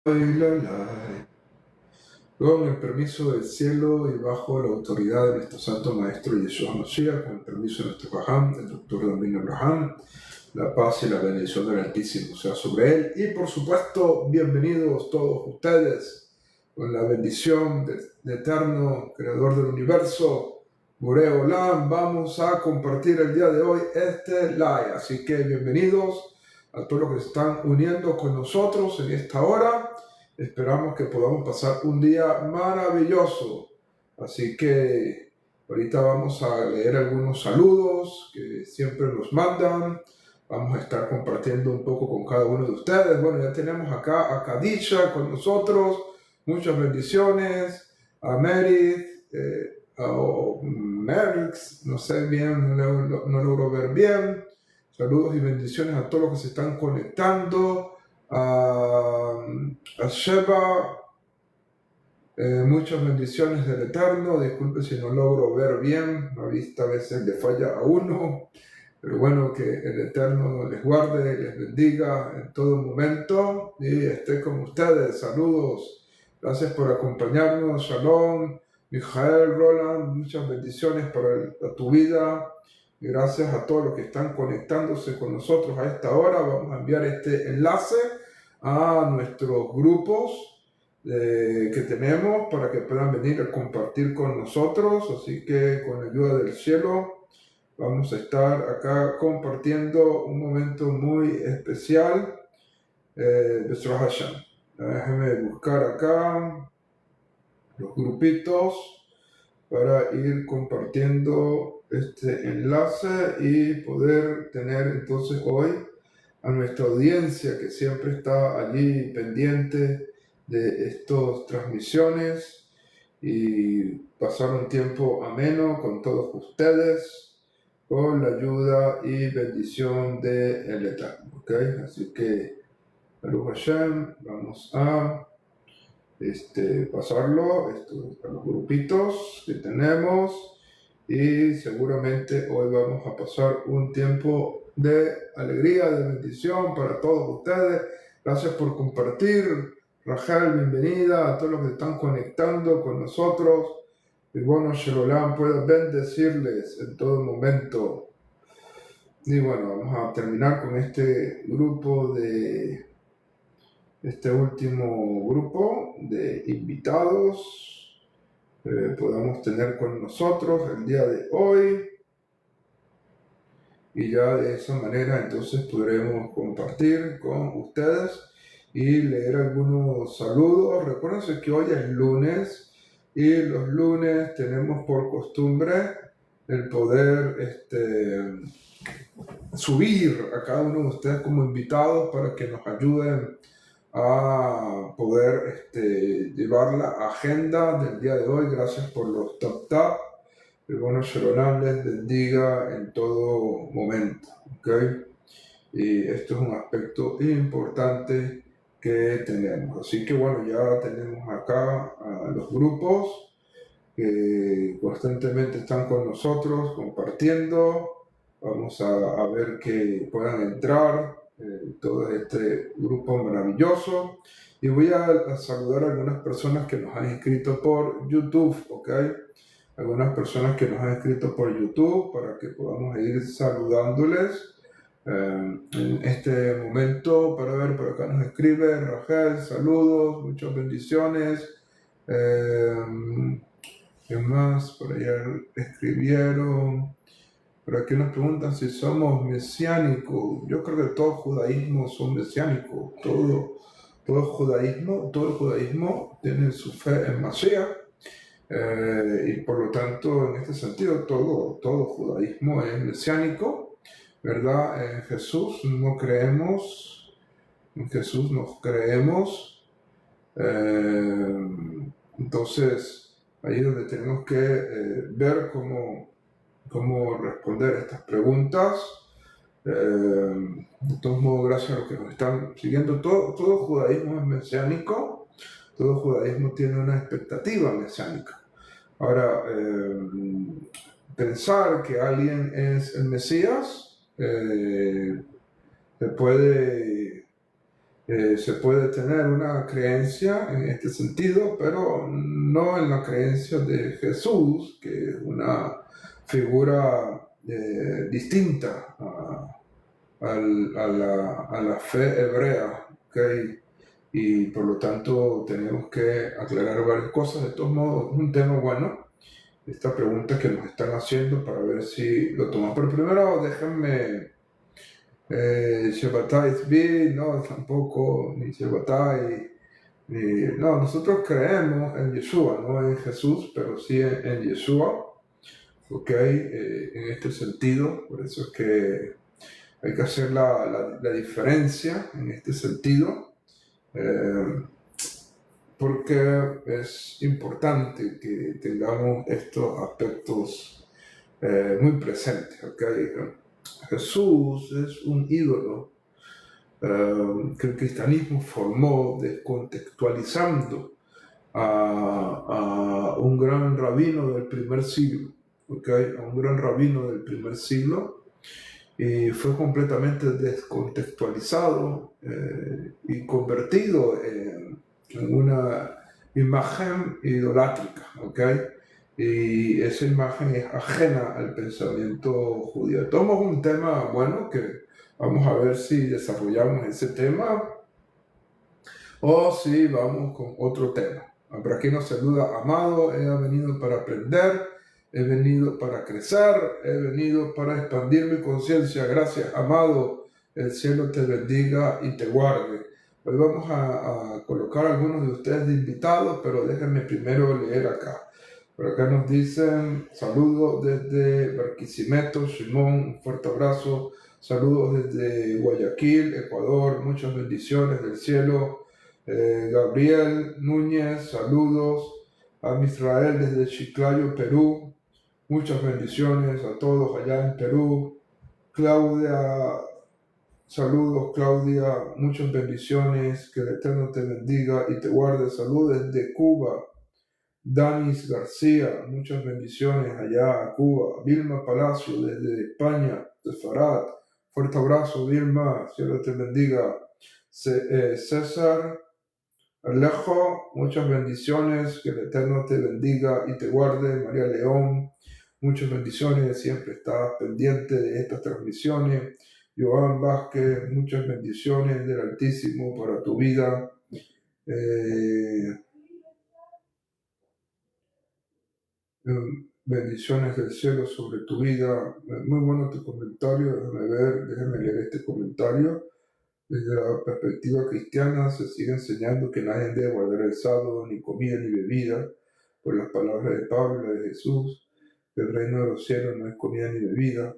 Con el permiso del cielo y bajo la autoridad de nuestro santo maestro Yeshua Mashiach, con el permiso de nuestro Jajam, el doctor David Abraham, la paz y la bendición del Altísimo sea sobre él. Y por supuesto, bienvenidos todos ustedes, con la bendición del eterno creador del universo, Boré Olam. Vamos a compartir el día de hoy este live, así que bienvenidos a todos los que se están uniendo con nosotros en esta hora. Esperamos que podamos pasar un día maravilloso. Así que ahorita vamos a leer algunos saludos que siempre nos mandan. Vamos a estar compartiendo un poco con cada uno de ustedes. Bueno, ya tenemos acá a Kadisha con nosotros. Muchas bendiciones. A Merit, a Merix, no sé bien, no logro ver bien. Saludos y bendiciones a todos los que se están conectando. A Sheba, muchas bendiciones del Eterno. Disculpe si no logro ver bien, la vista a veces le falla a uno, pero bueno, que el Eterno les guarde, les bendiga en todo momento y esté con ustedes. Saludos, gracias por acompañarnos. Shalom, Mijael, Roland, muchas bendiciones para tu vida. Y gracias a todos los que están conectándose con nosotros a esta hora. Vamos a enviar este enlace a nuestros grupos que tenemos para que puedan venir a compartir con nosotros. Así que con la ayuda del cielo vamos a estar acá compartiendo un momento muy especial de nuestro Hashem. Déjenme buscar acá los grupitos para ir compartiendo este enlace y poder tener entonces hoy a nuestra audiencia que siempre está allí pendiente de estas transmisiones y pasar un tiempo ameno con todos ustedes con la ayuda y bendición del Eterno. ¿Okay? Así que, Baruch Hashem, vamos a pasarlo a los grupitos que tenemos y seguramente hoy vamos a pasar un tiempo de alegría, de bendición para todos ustedes. Gracias por compartir. Rachel, bienvenida a todos los que están conectando con nosotros. Y bueno, Shelolam pueda bendecirles en todo momento. Y bueno, vamos a terminar con este último grupo de invitados podamos tener con nosotros el día de hoy, y ya de esa manera entonces podremos compartir con ustedes y leer algunos saludos. Recuerden que hoy es lunes y los lunes tenemos por costumbre el poder subir a cada uno de ustedes como invitados para que nos ayuden a poder llevar la agenda del día de hoy. Gracias por los tap. El bueno Shelolam les bendiga en todo momento. ¿Okay? Y esto es un aspecto importante que tenemos. Así que bueno, ya tenemos acá a los grupos que constantemente están con nosotros compartiendo. Vamos a ver que puedan entrar todo este grupo maravilloso. Y voy a saludar a algunas personas que nos han escrito por YouTube, ¿ok? Algunas personas que nos han escrito por YouTube para que podamos ir saludándoles en este momento. Para ver, por acá nos escribe Rachel, saludos, muchas bendiciones. ¿Qué más? Por allá escribieron. Por aquí nos preguntan si somos mesiánicos. Yo creo que todo judaísmo son mesiánicos. Todo judaísmo tiene su fe en Mashiach. Y por lo tanto, en este sentido, todo judaísmo es mesiánico, ¿verdad? En Jesús no creemos. Entonces, ahí es donde tenemos que ver cómo responder a estas preguntas. De todos modos, gracias a los que nos están siguiendo, todo judaísmo es mesiánico, todo judaísmo tiene una expectativa mesiánica. Ahora, pensar que alguien es el Mesías se puede Se puede tener una creencia en este sentido, pero no en la creencia de Jesús, que es una figura distinta a la fe hebrea, ¿okay? Y por lo tanto tenemos que aclarar varias cosas. De todos modos, es un tema bueno, esta pregunta que nos están haciendo, para ver si lo tomamos. Pero primero déjenme Shabbatai Tzvi, no, tampoco, ni Shabbatai, no, nosotros creemos en Yeshua, no en Jesús, pero sí en Yeshua, ok, en este sentido, por eso es que hay que hacer la diferencia en este sentido, porque es importante que tengamos estos aspectos muy presentes, ok. Jesús es un ídolo que el cristianismo formó descontextualizando a un gran rabino del primer siglo, ¿okay? A un gran rabino del primer siglo, y fue completamente descontextualizado y convertido en una imagen idolátrica, ¿okay? Y esa imagen es ajena al pensamiento judío. Tomamos un tema bueno que vamos a ver si desarrollamos ese tema o si vamos con otro tema. Por aquí nos saluda Amado. He venido para aprender, he venido para crecer, he venido para expandir mi conciencia. Gracias, Amado. El cielo te bendiga y te guarde. Hoy vamos a colocar a algunos de ustedes de invitados, pero déjenme primero leer acá. Por acá nos dicen saludos desde Barquisimeto, Simón, un fuerte abrazo. Saludos desde Guayaquil, Ecuador, muchas bendiciones del cielo. Gabriel Núñez, saludos. A Misrael desde Chiclayo, Perú, muchas bendiciones a todos allá en Perú. Claudia, saludos Claudia, muchas bendiciones, que el Eterno te bendiga y te guarde. Saludos desde Cuba. Danis García, muchas bendiciones allá a Cuba. Vilma Palacio desde España, de Farad, fuerte abrazo Vilma, Dios te bendiga. César Alejo, muchas bendiciones, que el Eterno te bendiga y te guarde. María León, muchas bendiciones, siempre estás pendiente de estas transmisiones. Joan Vázquez, muchas bendiciones del Altísimo para tu vida. Bendiciones del cielo sobre tu vida. Muy bueno tu comentario. Déjame leer este comentario. Desde la perspectiva cristiana se sigue enseñando que nadie debe guardar el sábado, ni comida ni bebida, por las palabras de Pablo y de Jesús, que el reino de los cielos no es comida ni bebida.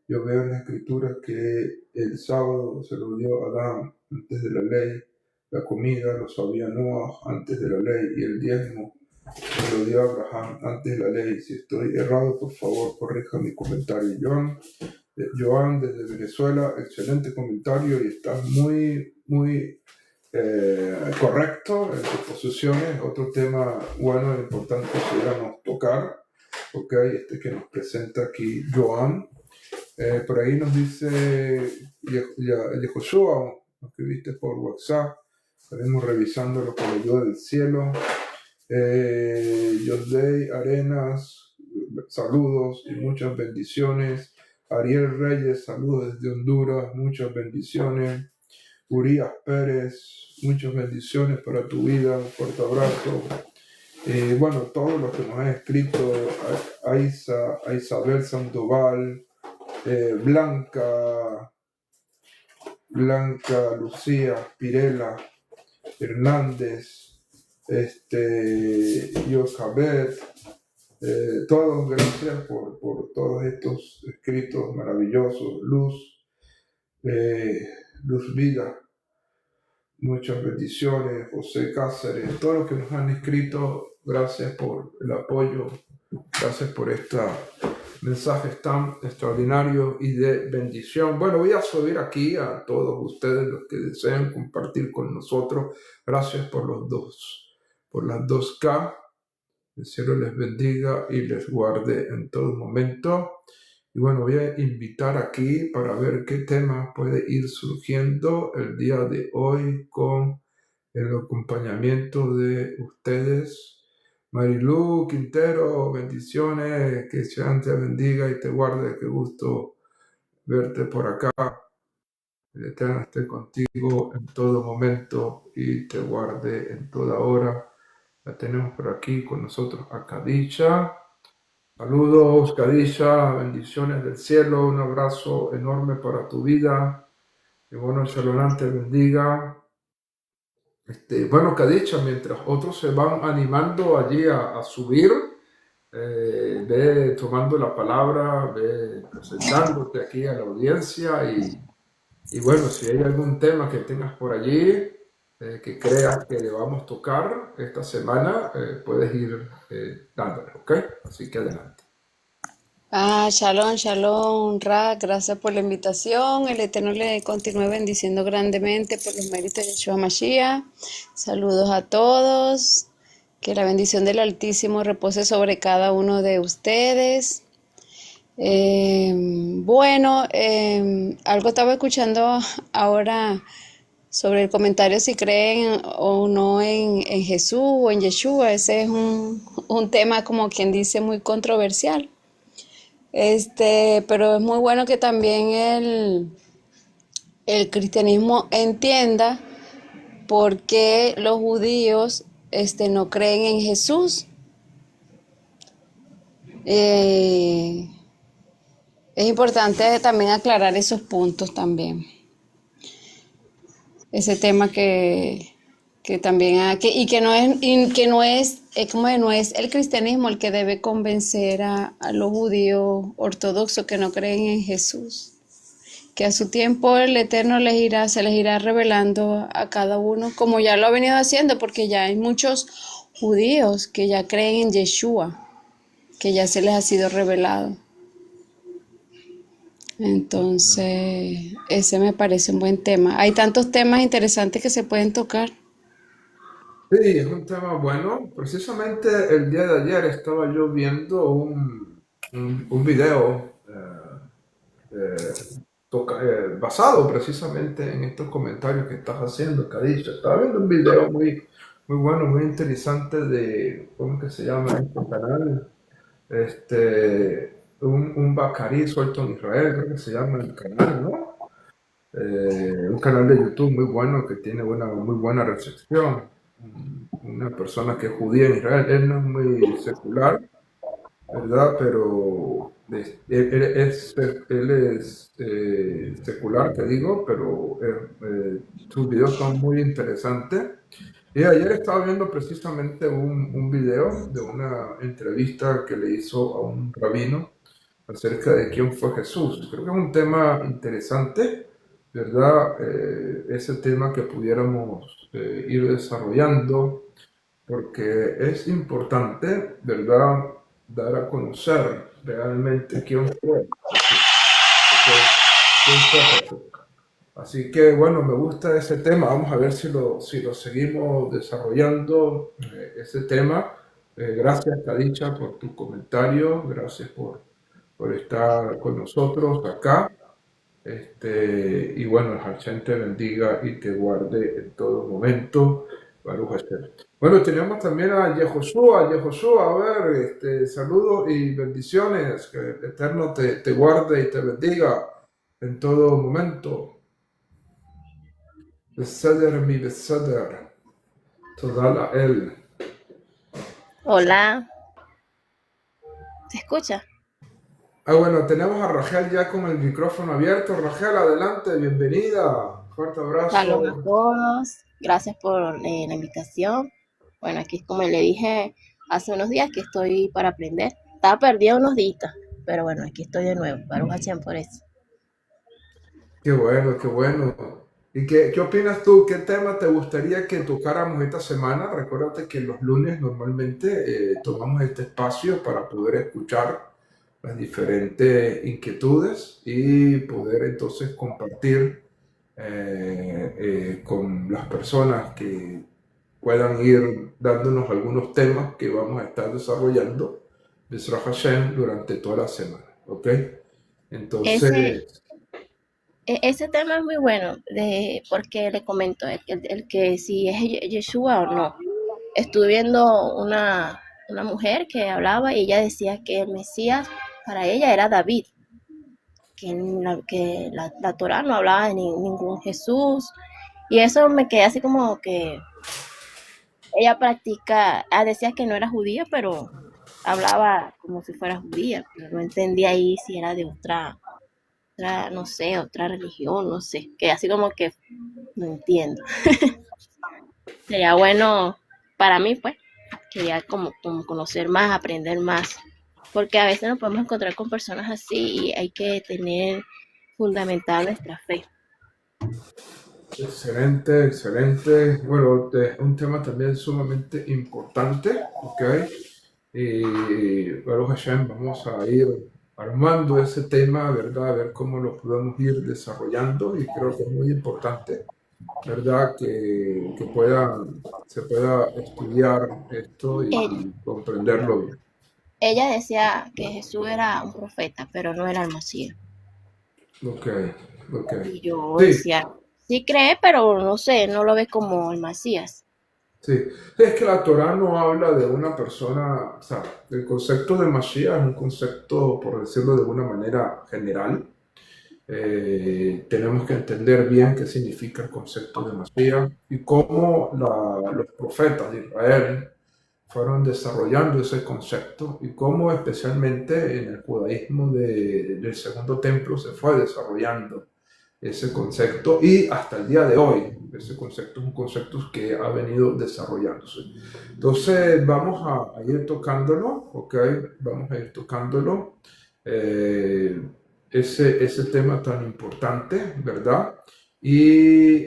Yo veo en la escritura que el sábado se lo dio a Adán antes de la ley, la comida lo sabía Noah antes de la ley, y el diezmo se lo dio a Abraham antes de la ley. Si estoy errado, por favor, corrija mi comentario. Joan desde Venezuela, excelente comentario y estás muy correcto en tus posiciones. Otro tema bueno e importante que pudiéramos tocar, ok, que nos presenta aquí Joan. Por ahí nos dice Yehoshua, nos escribiste por WhatsApp, estaremos revisando lo que le dio del cielo. Josday Arenas, saludos y muchas bendiciones. Ariel Reyes, saludos desde Honduras, muchas bendiciones. Urias Pérez, muchas bendiciones para tu vida, un fuerte abrazo. Bueno, todos los que nos han escrito, a Isabel Sandoval, Blanca Lucía Pirela Hernández, Yosabet, todos gracias por todos estos escritos maravillosos. Luz Vida, muchas bendiciones. José Cáceres, todos los que nos han escrito, gracias por el apoyo, gracias por estos mensajes tan extraordinarios y de bendición. Bueno, voy a subir aquí a todos ustedes los que deseen compartir con nosotros. Gracias por las 2K. El cielo les bendiga y les guarde en todo momento. Y bueno, voy a invitar aquí para ver qué tema puede ir surgiendo el día de hoy con el acompañamiento de ustedes. Marilú Quintero, bendiciones, que Sean te bendiga y te guarde, qué gusto verte por acá. El Eterno esté contigo en todo momento y te guarde en toda hora. La tenemos por aquí con nosotros a Kadisha. Saludos, Kadisha, bendiciones del cielo, un abrazo enorme para tu vida. Que bueno, Shalom te bendiga. Bueno, Kadisha, mientras otros se van animando allí a subir, ve tomando la palabra, ve presentándote aquí a la audiencia y bueno, si hay algún tema que tengas por allí que creas que debamos tocar esta semana, puedes ir dándole, ¿ok? Así que adelante. Shalom, shalom, Ra, gracias por la invitación. El Eterno le continúe bendiciendo grandemente por los méritos de Yeshua Mashiach. Saludos a todos. Que la bendición del Altísimo repose sobre cada uno de ustedes. Algo estaba escuchando ahora sobre el comentario si creen o no en Jesús o en Yeshua. Ese es un tema, como quien dice, muy controversial. Pero es muy bueno que también el cristianismo entienda por qué los judíos no creen en Jesús. Es importante también aclarar esos puntos también. Ese tema que también y que no es como no es el cristianismo el que debe convencer a los judíos ortodoxos que no creen en Jesús. Que a su tiempo el Eterno se les irá revelando a cada uno, como ya lo ha venido haciendo, porque ya hay muchos judíos que ya creen en Yeshua, que ya se les ha sido revelado. Entonces, ese me parece un buen tema. Hay tantos temas interesantes que se pueden tocar. Sí, es un tema bueno. Precisamente el día de ayer estaba yo viendo un video basado precisamente en estos comentarios que estás haciendo, Kadisha. Estaba viendo un video muy bueno, muy interesante de, ¿cómo que se llama este canal? Un Bacari suelto en Israel, creo que se llama el canal, ¿no? Un canal de YouTube muy bueno que tiene muy buena recepción. Una persona que es judía en Israel, él no es muy secular, ¿verdad? Pero él es secular, te digo, pero sus videos son muy interesantes. Y ayer estaba viendo precisamente un video de una entrevista que le hizo a un rabino acerca de quién fue Jesús. Creo que es un tema interesante, ¿verdad? Ese tema que pudiéramos ir desarrollando, porque es importante, ¿verdad? Dar a conocer realmente quién fue Jesús. Así que bueno, me gusta ese tema. Vamos a ver si lo seguimos desarrollando, ese tema. Gracias, Kadicha, por tu comentario. Gracias por estar con nosotros acá. Y bueno, el Hashem te bendiga y te guarde en todo momento. Baruch Hashem. Bueno, tenemos también a Yehoshua. Yehoshua, a ver, saludos y bendiciones. Que el Eterno te guarde y te bendiga en todo momento. Beseder mi beseder. Toda él. Hola, ¿se escucha? Bueno, tenemos a Rachel ya con el micrófono abierto. Rachel, adelante, bienvenida. Fuerte Saludos a abrazo. todos, gracias por la invitación. Bueno, aquí como le dije hace unos días que estoy para aprender. Estaba perdida unos días, pero bueno, aquí estoy de nuevo. Baruch Hashem por eso. Qué bueno, qué bueno. ¿Y qué opinas tú? ¿Qué tema te gustaría que tocáramos esta semana? Recuérdate que los lunes normalmente tomamos este espacio para poder escuchar las diferentes inquietudes y poder entonces compartir con las personas que puedan ir dándonos algunos temas que vamos a estar desarrollando Besra Hashem durante toda la semana. ¿Ok? Ese, Entonces, ese tema es muy bueno, porque le comento el que si es Yeshua o no. Estuve viendo una mujer que hablaba y ella decía que el Mesías para ella era David, que la Torah no hablaba de ningún Jesús. Y eso me quedé así como que ella decía que no era judía, pero hablaba como si fuera judía, pero no entendía ahí si era de no sé, otra religión, no sé, que así como que no entiendo. Sería bueno para mí, pues, quería como conocer más, aprender más, porque a veces nos podemos encontrar con personas así y hay que tener fundamentada nuestra fe. excelente, excelente. Bueno, es un tema también sumamente importante, ¿ok? Y Baruch Hashem, vamos a ir armando ese tema, ¿verdad? A ver cómo lo podemos ir desarrollando y creo que es muy importante, ¿verdad? Se pueda estudiar esto Ella, y comprenderlo bien. ella decía que Jesús era un profeta, pero no era el Mesías. Ok, ok. Y yo Sí, decía, sí cree, pero no sé, no lo ve como el Mesías. sí, es que la Torah no habla de una persona, o sea, el concepto de Mashiach es un concepto, por decirlo de alguna manera, general. Tenemos que entender bien qué significa el concepto de Mashiach y cómo los profetas de Israel fueron desarrollando ese concepto y cómo especialmente en el judaísmo del segundo templo se fue desarrollando ese concepto y hasta el día de hoy ese concepto es un concepto que ha venido desarrollándose. Entonces vamos a ir tocándolo, ¿ok? Vamos a ir tocándolo, eh, ese tema tan importante, ¿verdad? Y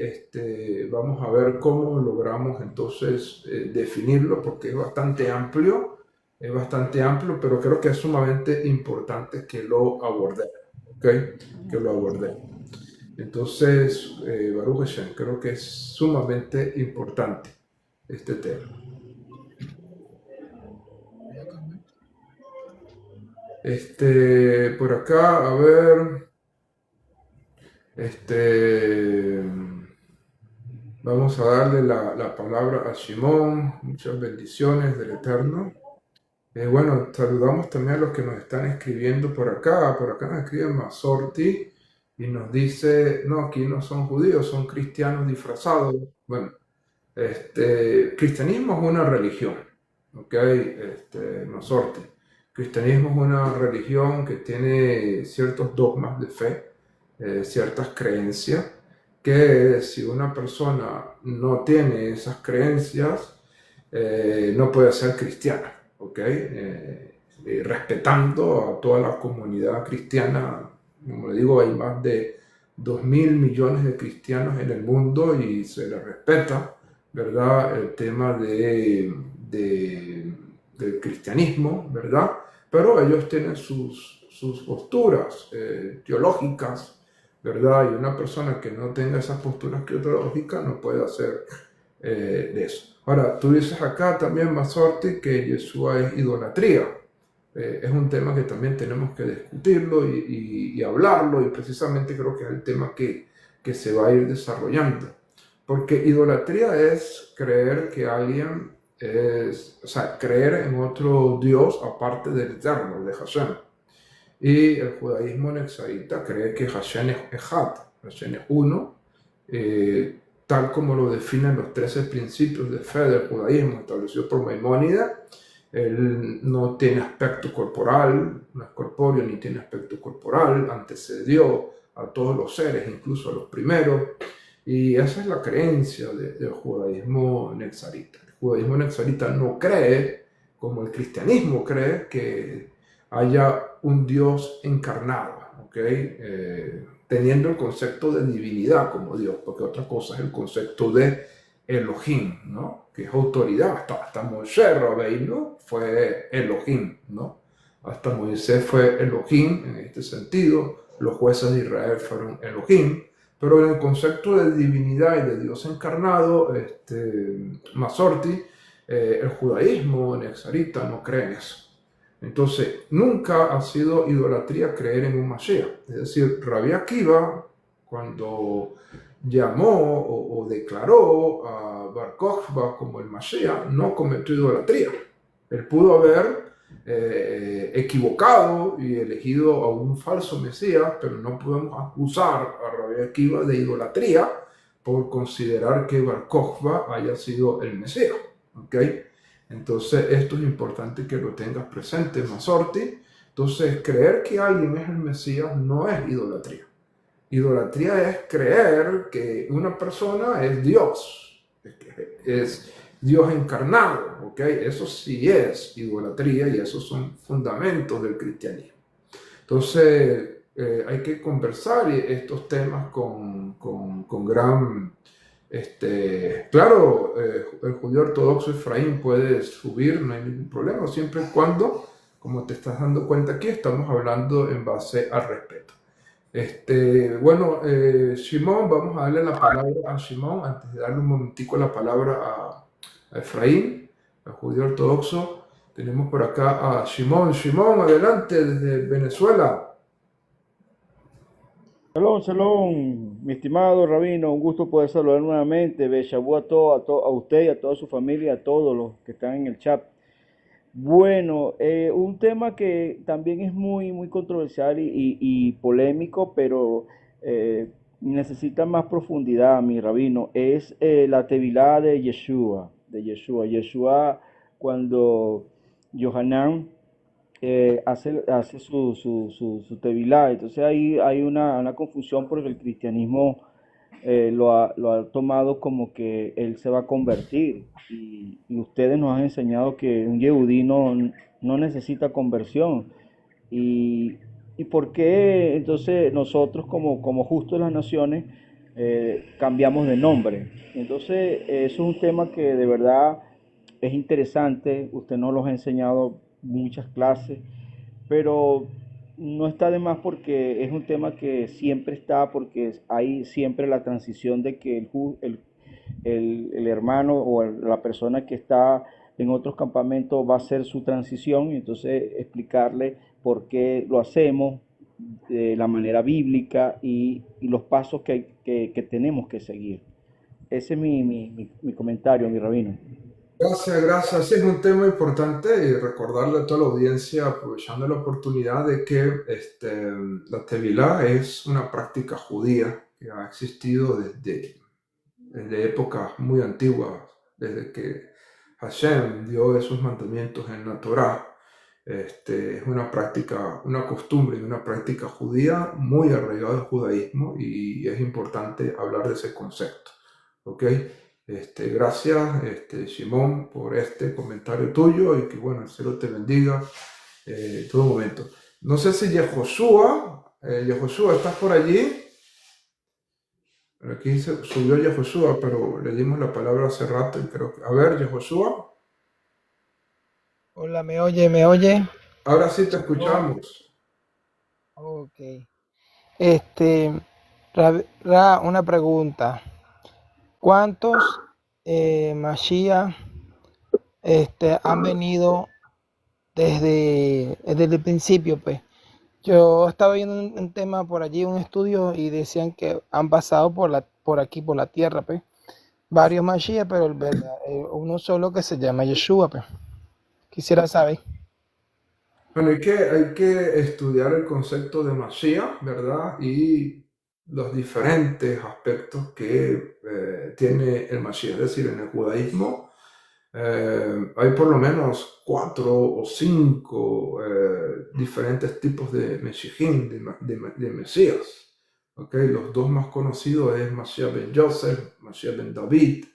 vamos a ver cómo logramos entonces definirlo porque es bastante amplio, pero creo que es sumamente importante que lo abordemos, ¿ok? Que lo abordemos. Entonces, Baruch Hashem, creo que es sumamente importante este tema. Por acá, a ver, este, vamos a darle la palabra a Shimon, muchas bendiciones del Eterno. Bueno, saludamos también a los que nos están escribiendo por acá nos escribe Masorti y nos dice, no, aquí no son judíos, son cristianos disfrazados. Bueno, cristianismo es una religión, ¿ok? Masorti. Cristianismo es una religión que tiene ciertos dogmas de fe, ciertas creencias, que si una persona no tiene esas creencias, no puede ser cristiana, ¿ok? Respetando a toda la comunidad cristiana, como le digo, hay más de 2.000 millones de cristianos en el mundo y se les respeta, ¿verdad? El tema del cristianismo, ¿verdad? Pero ellos tienen sus posturas teológicas, ¿verdad? Y una persona que no tenga esas posturas teológicas no puede hacer de eso. Ahora, tú dices acá también, Masorti, que Yeshua es idolatría. Es un tema que también tenemos que discutirlo y hablarlo, y precisamente creo que es el tema que se va a ir desarrollando. Porque idolatría es creer que alguien o sea, creer en otro Dios aparte del Eterno, de Hashem. Y el judaísmo nexarita cree que Hashem es Echad, Hashem es uno, tal como lo definen los 13 principios de fe del judaísmo establecidos por Maimónides. Él no tiene aspecto corporal, no es corpóreo ni tiene aspecto corporal, antecedió a todos los seres, incluso a los primeros, y esa es la creencia del judaísmo nexarita. El judaísmo nexarita no cree, como el cristianismo cree, que haya un Dios encarnado, ¿ok? Teniendo el concepto de divinidad como Dios, porque otra cosa es el concepto de Elohim, ¿no? Que es autoridad. Hasta Moisés Rabbeinu fue Elohim, ¿no? Hasta Moisés fue Elohim en este sentido, los jueces de Israel fueron Elohim, pero en el concepto de divinidad y de Dios encarnado, Masorti, el judaísmo nexarita no cree en eso. Entonces, nunca ha sido idolatría creer en un Mashiach. Es decir, Rabbi Akiva, cuando llamó o declaró a Bar Kokhba como el Mashiach, no cometió idolatría. Él pudo haber equivocado y elegido a un falso Mesías, pero no podemos acusar a Rabbi Akiva de idolatría por considerar que Bar Kokhba haya sido el Mesías. ¿Okay? Entonces esto es importante que lo tengas presente, Masorti. Entonces creer que alguien es el Mesías no es idolatría. Idolatría es creer que una persona es Dios, es Dios encarnado, ¿ok? Eso sí es idolatría y esos son fundamentos del cristianismo. Entonces hay que conversar estos temas con gran... claro, el judío ortodoxo Efraín puede subir, no hay ningún problema, siempre y cuando, como te estás dando cuenta aquí, estamos hablando en base al respeto. Bueno, Shimon, vamos a darle la palabra a Shimon antes de darle un momentico la palabra a Efraín, al judío ortodoxo. Tenemos por acá a Shimon. Shimon, adelante desde Venezuela. Shalom, shalom, mi estimado Rabino, un gusto poder saludar nuevamente. Beshabu a usted y a toda su familia, a todos los que están en el chat. Bueno, un tema que también es muy controversial y polémico, pero necesita más profundidad, mi Rabino, es la Tevilá de Yeshua, Yeshua, cuando Yohanan hace su tevilá. Entonces ahí hay una confusión porque el cristianismo lo ha tomado como que él se va a convertir y ustedes nos han enseñado que un yehudí no necesita conversión. Y, y por qué entonces nosotros como justos de las naciones cambiamos de nombre. Entonces eso es un tema que de verdad es interesante, usted nos lo ha enseñado muchas clases, pero no está de más porque es un tema que siempre está, porque hay siempre la transición de que el hermano o la persona que está en otros campamentos va a hacer su transición, y entonces explicarle por qué lo hacemos de la manera bíblica y los pasos que tenemos que seguir. Ese es mi comentario, mi rabino. Gracias. Sí, es un tema importante y recordarle a toda la audiencia, aprovechando la oportunidad, de que la Tevilá es una práctica judía que ha existido desde épocas muy antiguas, desde que Hashem dio esos mandamientos en la Torá. Es una práctica, una costumbre y una práctica judía muy arraigada al judaísmo y es importante hablar de ese concepto. ¿Ok? Gracias, Simón, por este comentario tuyo y que, bueno, el cielo te bendiga en todo momento. No sé si Yehoshua, ¿estás por allí? Aquí subió Yehoshua, pero le dimos la palabra hace rato y creo que... A ver, Yehoshua. Hola, ¿me oye? Ahora sí te escuchamos. Ok. Una pregunta. ¿Cuántos Mashiach han venido desde el principio, pues? Yo estaba viendo un tema por allí, un estudio, y decían que han pasado por aquí, por la tierra, pues, varios Mashiach, pero uno solo que se llama Yeshua, pues. Quisiera saber. Bueno, hay que estudiar el concepto de Mashiach, ¿verdad? Y los diferentes aspectos que tiene el Mashiach. Es decir, en el judaísmo hay por lo menos 4 o 5 diferentes tipos de Meshiachim, de Mesías. ¿Okay? Los dos más conocidos es Mashiach ben Yosef, Mashiach ben David,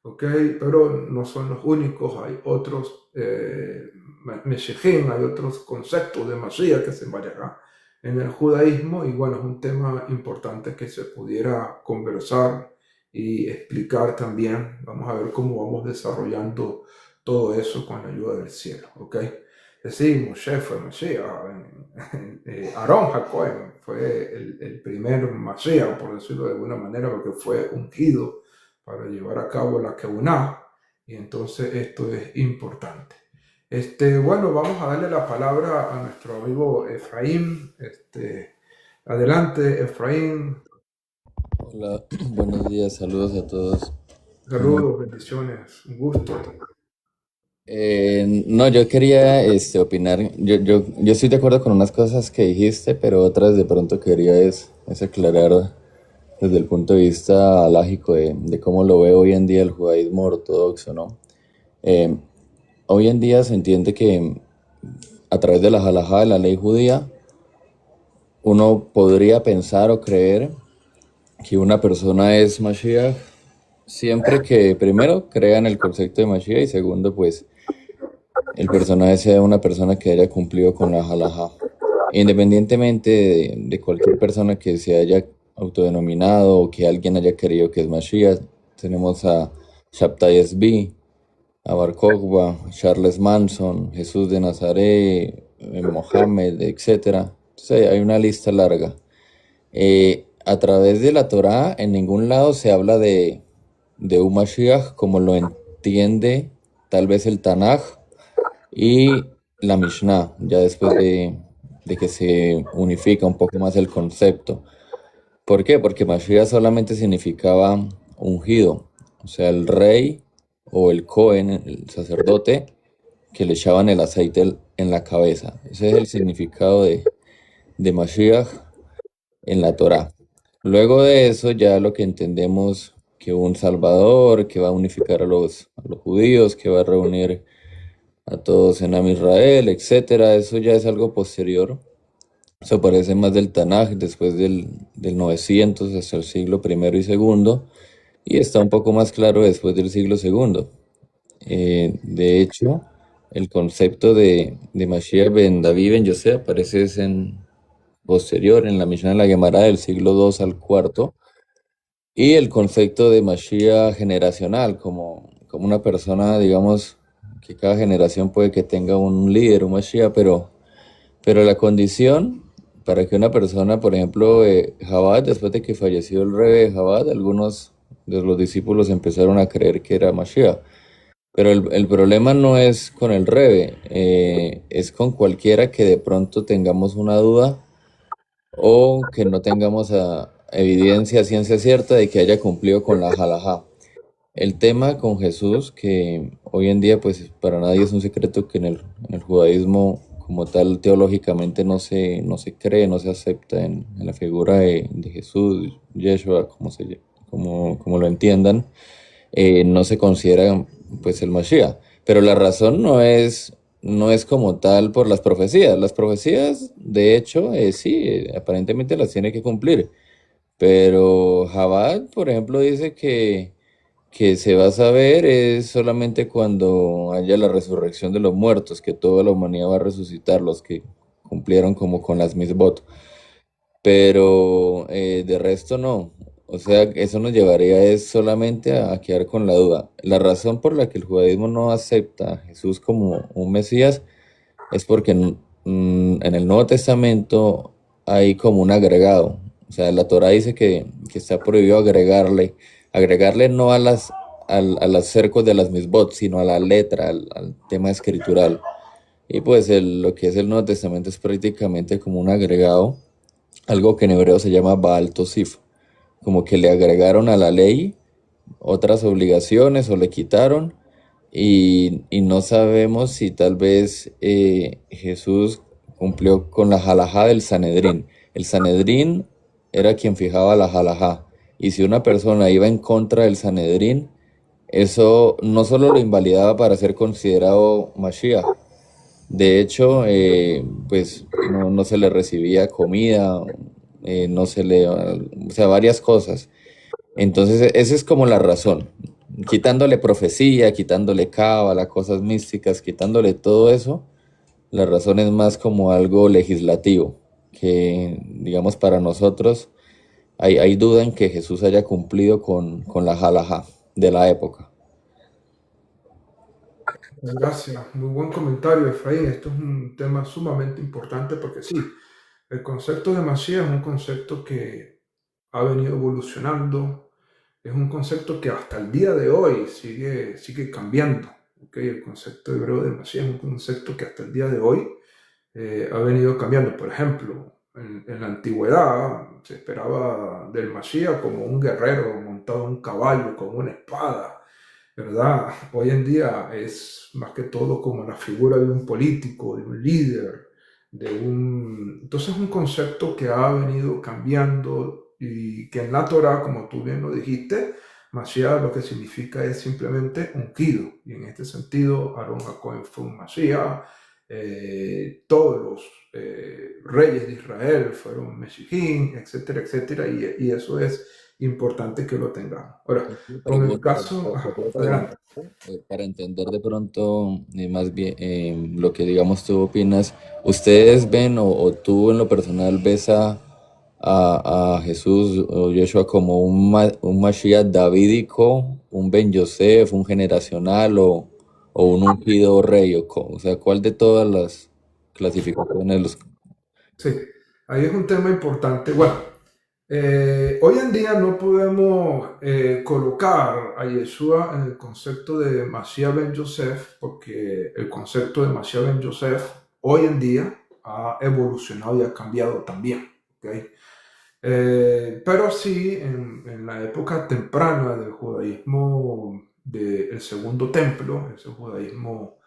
¿okay? Pero no son los únicos, hay otros Meshiachim, hay otros conceptos de Mashiach que se manejan en el judaísmo, y bueno, es un tema importante que se pudiera conversar y explicar también. Vamos a ver cómo vamos desarrollando todo eso con la ayuda del cielo, ¿ok? Es decir, Moshe fue Mashiach, Aarón Jacob fue el primer Mashiach, por decirlo de alguna manera, porque fue ungido para llevar a cabo la Keuná, y entonces esto es importante. Bueno, vamos a darle la palabra a nuestro amigo Efraín. Adelante, Efraín. Hola, buenos días, saludos a todos. Mm, Saludos, bendiciones, un gusto. no, yo quería opinar, yo estoy de acuerdo con unas cosas que dijiste, pero otras de pronto quería es aclarar desde el punto de vista alágico de cómo lo ve hoy en día el judaísmo ortodoxo, ¿no? Eh, Hoy en día se entiende que a través de la halajá de la ley judía, uno podría pensar o creer que una persona es Mashiach siempre que primero crea en el concepto de Mashiach y segundo pues el personaje sea una persona que haya cumplido con la halajá. Independientemente de cualquier persona que se haya autodenominado o que alguien haya querido que es Mashiach, tenemos a Shabtai Tzvi, a Bar Kokhba, Charles Manson, Jesús de Nazaret, Mohammed, etcétera. Entonces hay una lista larga. A través de la Torá, en ningún lado se habla de un Mashiach como lo entiende tal vez el Tanaj y la Mishnah, ya después de que se unifica un poco más el concepto. ¿Por qué? Porque Mashiach solamente significaba ungido, o sea, el rey o el Cohen, el sacerdote, que le echaban el aceite en la cabeza. Ese es el significado de Mashiach en la Torá. Luego de eso ya lo que entendemos que un Salvador, que va a unificar a los judíos, que va a reunir a todos en Am Israel, etcétera, eso ya es algo posterior. Eso parece más del Tanaj, después del 900 hasta el siglo primero y segundo, y está un poco más claro después del siglo segundo. De hecho, el concepto de Mashiach ben David ben Yosef aparece posterior en la Mishnah de la Gemara del siglo II al IV, y el concepto de Mashiach generacional, como una persona, digamos, que cada generación puede que tenga un líder, un Mashiach, pero la condición para que una persona, por ejemplo, Jabad, después de que falleció el rey de Jabad, algunos de los discípulos empezaron a creer que era Mashiach. Pero el problema no es con el Rebe, es con cualquiera que de pronto tengamos una duda o que no tengamos evidencia, ciencia cierta de que haya cumplido con la halajá. El tema con Jesús, que hoy en día pues para nadie es un secreto que en el judaísmo como tal teológicamente no se cree, no se acepta en la figura de Jesús, Yeshua, como lo entiendan, no se considera pues el Mashiach. Pero la razón no es como tal por las profecías. Las profecías, de hecho, sí, aparentemente las tiene que cumplir. Pero Jabad, por ejemplo, dice que se va a saber es solamente cuando haya la resurrección de los muertos, que toda la humanidad va a resucitar, los que cumplieron como con las misbot. Pero de resto no. O sea, eso nos llevaría es solamente a quedar con la duda. La razón por la que el judaísmo no acepta a Jesús como un Mesías es porque en el Nuevo Testamento hay como un agregado. O sea, la Torah dice que está prohibido agregarle no a las cercos de las misbot, sino a la letra, al tema escritural. Y pues lo que es el Nuevo Testamento es prácticamente como un agregado, algo que en hebreo se llama Baal Tosif, como que le agregaron a la ley otras obligaciones o le quitaron y no sabemos si tal vez Jesús cumplió con la halajá del Sanedrín. El Sanedrín era quien fijaba la halajá, y si una persona iba en contra del Sanedrín, eso no solo lo invalidaba para ser considerado Mashiach, de hecho, pues no se le recibía comida, no se le, o sea, varias cosas. Entonces, esa es como la razón. Quitándole profecía, quitándole cábala, cosas místicas, quitándole todo eso, la razón es más como algo legislativo, que digamos para nosotros hay duda en que Jesús haya cumplido con la halajá de la época. Gracias, muy buen comentario, Efraín. Esto es un tema sumamente importante porque sí, el concepto de Mashiach es un concepto que ha venido evolucionando, es un concepto que hasta el día de hoy sigue cambiando. ¿okay? El concepto hebreo de Mashiach es un concepto que hasta el día de hoy ha venido cambiando. Por ejemplo, en la antigüedad se esperaba del Mashiach como un guerrero montado en un caballo, con una espada, ¿verdad? Hoy en día es más que todo como la figura de un político, de un líder, entonces es un concepto que ha venido cambiando y que en la Torah, como tú bien lo dijiste, Mashiach lo que significa es simplemente ungido. Y en este sentido, Aarón HaKohen fue un Mashiach, todos los reyes de Israel fueron Meshijim, etcétera, etcétera, y eso es importante que lo tengamos. Ahora, Una con el pregunta, caso, te puedo adelante. preguntar, para entender de pronto más bien lo que digamos tú opinas, ¿ustedes ven o tú en lo personal ves a Jesús o Yeshua como un Mashiach davídico, un Ben Yosef, un generacional o un ungido rey? O sea, ¿cuál de todas las clasificaciones los... Sí, ahí es un tema importante. Bueno, hoy en día no podemos colocar a Yeshua en el concepto de Mashiach ben Yosef, porque el concepto de Mashiach ben Yosef hoy en día ha evolucionado y ha cambiado también. ¿Ok? Pero sí, en la época temprana del judaísmo del segundo templo, ese judaísmo,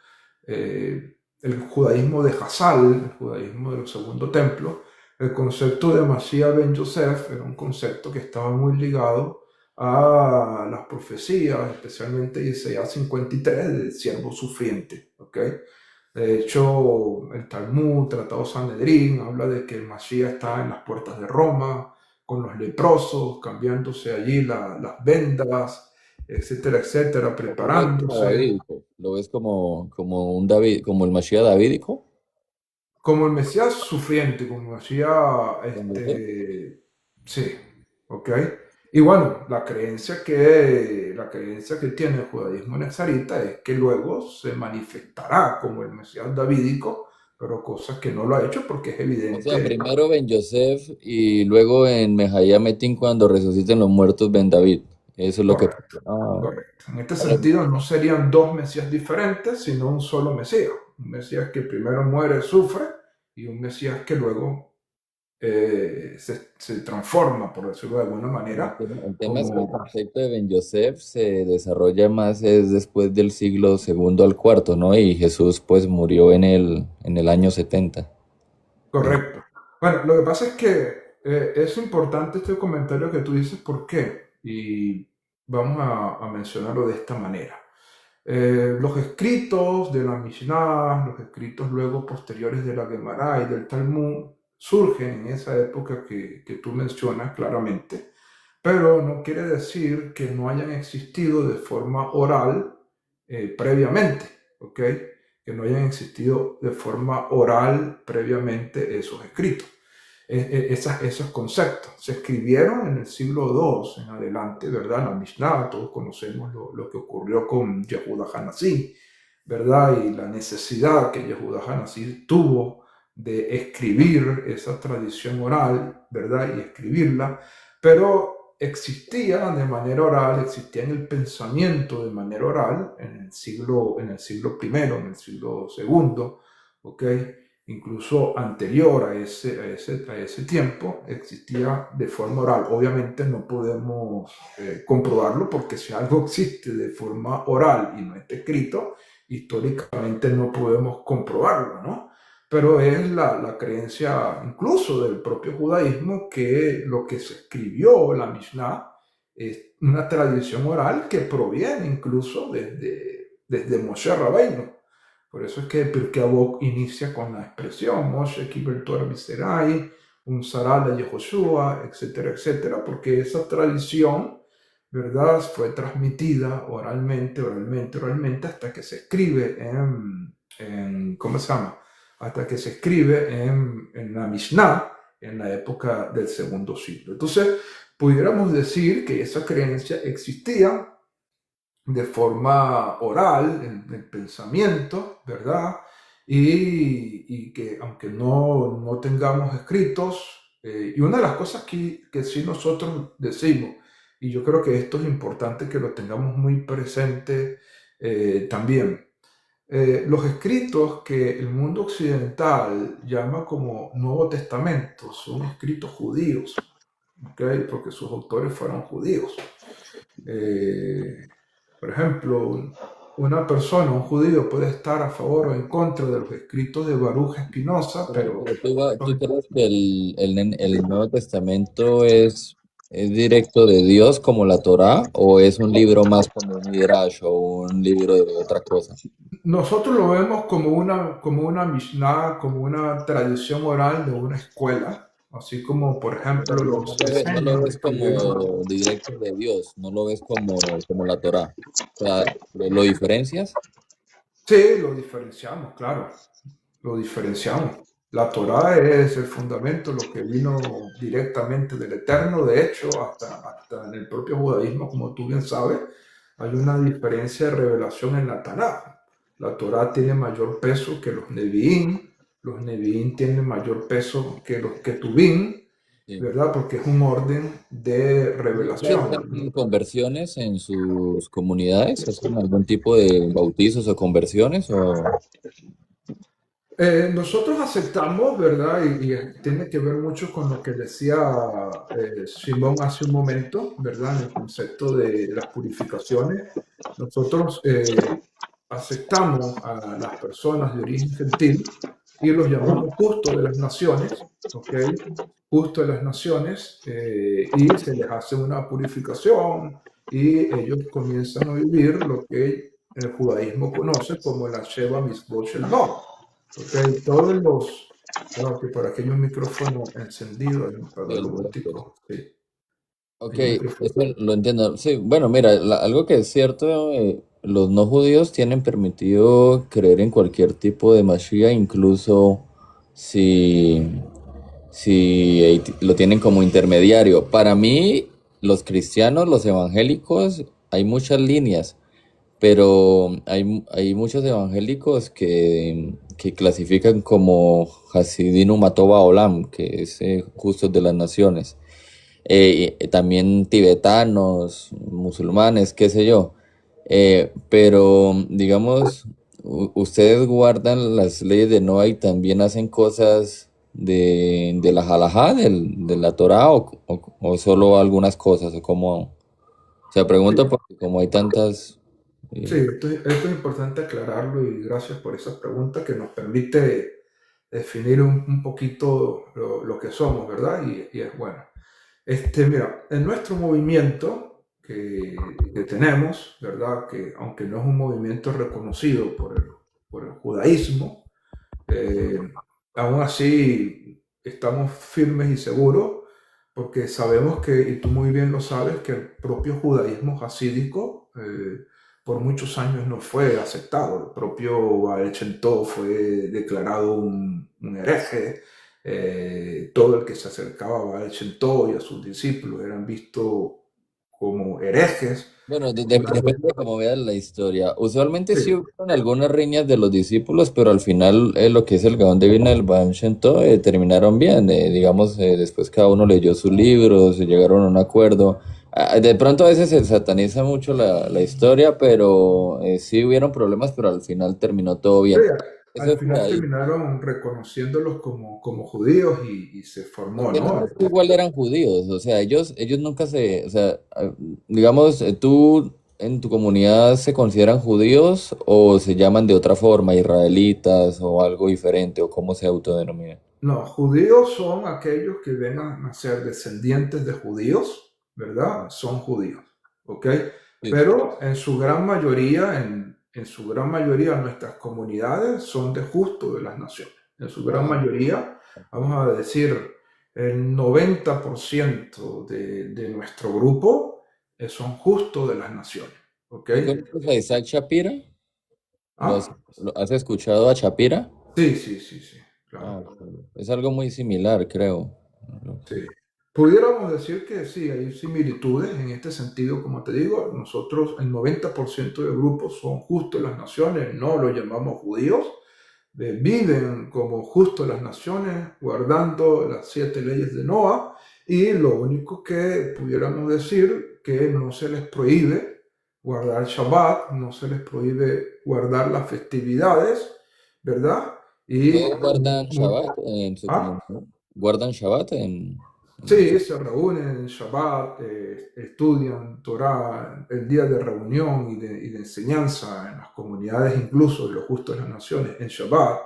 el judaísmo de Hassal, el judaísmo del segundo templo, el concepto de Mashiach ben Yosef era un concepto que estaba muy ligado a las profecías, especialmente Isaías 53, del siervo sufriente. ¿Okay? De hecho, el Talmud, Tratado Sanedrín, habla de que el Mashiach está en las puertas de Roma, con los leprosos, cambiándose allí las vendas, etcétera, etcétera, ¿Lo ves como preparándose, davídico? ¿Lo ves como un David, como el Mashiach davídico? como el Mesías sufriente, como Mashiach, ¿Como usted? sí, ¿ok? Y bueno, la creencia que tiene el judaísmo nazarita es que luego se manifestará como el Mesías davídico, pero cosas que no lo ha hecho porque es O sea, evidente. primero Ben Yosef y luego en Mejaya Metin cuando resuciten los muertos Ben David. Eso es lo que... Correcto, Ah, correcto. En este vale. sentido no serían dos Mesías diferentes, sino un solo Mesías. Un Mesías que primero muere, sufre, y un Mesías que luego se transforma, por decirlo de alguna manera, El tema es que el como... concepto de Ben Yosef se desarrolla más es después del siglo segundo al cuarto, ¿no? Y Jesús pues murió en el año 70. Es- Correcto. Bueno, lo que pasa es que es importante este comentario que tú dices, ¿por qué? Y vamos a mencionarlo de esta manera. Los escritos de la Mishnah, los escritos luego posteriores de la Gemara y del Talmud surgen en esa época que tú mencionas claramente, pero no quiere decir que no hayan existido de forma oral previamente, ¿ok? Que no hayan existido de forma oral previamente esos escritos. Esos conceptos se escribieron en el siglo II en adelante, ¿verdad? La Mishnah, todos conocemos lo que ocurrió con Yehuda Hanasí, ¿verdad? Y la necesidad que Yehuda Hanasí tuvo de escribir esa tradición oral, ¿verdad? Y escribirla, pero existía de manera oral, existía en el pensamiento de manera oral en el siglo primero, en el siglo segundo, ¿ok? Incluso anterior a ese tiempo, existía de forma oral. Obviamente no podemos comprobarlo porque si algo existe de forma oral y no está escrito, históricamente no podemos comprobarlo, ¿no? Pero es la creencia incluso del propio judaísmo que lo que se escribió, la Mishnah, es una tradición oral que proviene incluso desde Moshe Rabbeinu. Por eso es que Pirkei Avot inicia con la expresión Moshe Kibel Torah Miserai, un Saral de Yehoshua, etcétera, etcétera, porque esa tradición, ¿verdad?, fue transmitida oralmente, oralmente, oralmente, hasta que se escribe ¿cómo se llama? Hasta que se escribe en la Mishnah en la época del segundo siglo. Entonces, pudiéramos decir que esa creencia existía de forma oral, en el pensamiento, ¿verdad? Y que aunque no tengamos escritos, y una de las cosas que sí nosotros decimos, y yo creo que esto es importante que lo tengamos muy presente, también. Los escritos que el mundo occidental llama como Nuevo Testamento son escritos judíos, ¿ok? Porque sus autores fueron judíos. Eh, por ejemplo, una persona, un judío, puede estar a favor o en contra de los escritos de Baruch Spinoza, pero Pero tú son- crees que el Nuevo Testamento es directo de Dios como la Torá o es un libro más como un Midrash o un libro de otra cosa? nosotros lo vemos como una Mishnah, como una tradición oral de una escuela, así como, por ejemplo, Pero los no lo esenios ves escribieron. como directo de Dios, no lo ves como la Torá. O sea, ¿lo diferencias? Sí, lo diferenciamos, claro, lo diferenciamos. La Torá es el fundamento, lo que vino directamente del Eterno. De hecho, hasta en el propio judaísmo, como tú bien sabes, hay una diferencia de revelación en la Tanaj. La Torá tiene mayor peso que los Nevi'im tienen mayor peso que los Ketubim, Sí. ¿verdad? Porque es un orden de ¿Ustedes revelación. hacen conversiones en sus comunidades? ¿Hacen algún tipo de bautizos o conversiones? O... Nosotros aceptamos, ¿verdad? Y tiene que ver mucho con lo que decía Simón hace un momento, ¿verdad? En el concepto de las purificaciones. Nosotros aceptamos a las personas de origen gentil y los llamamos justo de las naciones, ¿ok? Justo de las naciones, y se les hace una purificación y ellos comienzan a vivir lo que el judaísmo conoce como la Sheva Mitzvot Shalom. Ok, todos los, no, que por aquí hay un micrófono encendido, para lo voltico, sí, Ok, hay un micrófono. eso lo entiendo. Sí, bueno, mira, algo que es cierto, los no judíos tienen permitido creer en cualquier tipo de Mashiach, incluso si, si lo tienen como intermediario. Para mí, los cristianos, los evangélicos, hay muchas líneas, pero hay muchos evangélicos que clasifican como Hasidinu Matoba Olam, que es justos de las naciones. También tibetanos, musulmanes, qué sé yo. Pero, digamos, ustedes guardan las leyes de Noah y también hacen cosas de la halajá, de la Torá, o solo algunas cosas, o como, o sea, pregunto Sí, porque como hay tantas, sí, eh, esto es importante aclararlo y gracias por esa pregunta que nos permite definir un poquito lo que somos, ¿verdad? Y es bueno. Mira, en nuestro movimiento que tenemos, ¿verdad? Que aunque no es un movimiento reconocido por el judaísmo, Eh, aún así, estamos firmes y seguros porque sabemos que, y tú muy bien lo sabes, que el propio judaísmo hasídico por muchos años no fue aceptado. El propio Baal Shem Tov fue declarado un hereje. Todo el que se acercaba a Baal Shem Tov y a sus discípulos eran vistos como herejes. bueno, ¿Verdad? depende de cómo veas la historia. Usualmente Sí, sí hubo algunas riñas de los discípulos, pero al final lo que es el Gaón de Vilna del Baal Shem Tov, terminaron bien. Digamos, después cada uno leyó sus libros, se llegaron a un acuerdo. De pronto a veces se sataniza mucho la historia, pero sí hubieron problemas, pero al final terminó todo sí, bien. al Eso fue final ahí. terminaron reconociéndolos como judíos y se formó, Porque ¿no? no igual eran judíos, o sea, ellos nunca se, o sea, digamos, tú en tu comunidad se consideran judíos o se llaman de otra forma, israelitas o algo diferente, o cómo se autodenominan. No, judíos son aquellos que vengan a ser descendientes de judíos, ¿verdad? Son judíos, ¿ok? Sí, sí. Pero en su gran mayoría, en su gran mayoría nuestras comunidades son de justo de las naciones. En su gran Ah, mayoría, vamos ok. a decir, el 90% de nuestro grupo son justo de las naciones, ¿ok? ¿Tú conoces a Isaac Shapira? Ah, Lo has escuchado a Shapira? sí, sí, sí, sí, Ah, claro. ok. Es algo muy similar, creo. Sí. Pudiéramos decir que sí, hay similitudes en este sentido, como te digo, nosotros el 90% de grupos son justos las naciones, no los llamamos judíos, viven como justos las naciones, guardando las 7 leyes de Noah, y lo único que pudiéramos decir que no se les prohíbe, guardar Shabbat, no se les prohíbe guardar las festividades, ¿verdad? Y Todos guardan Shabbat en su ¿ah? comunidad. Guardan Shabbat en Sí, su... se reúnen en Shabbat, estudian Torah, el día de reunión y de enseñanza en las comunidades, incluso de los justos de las naciones, en Shabbat,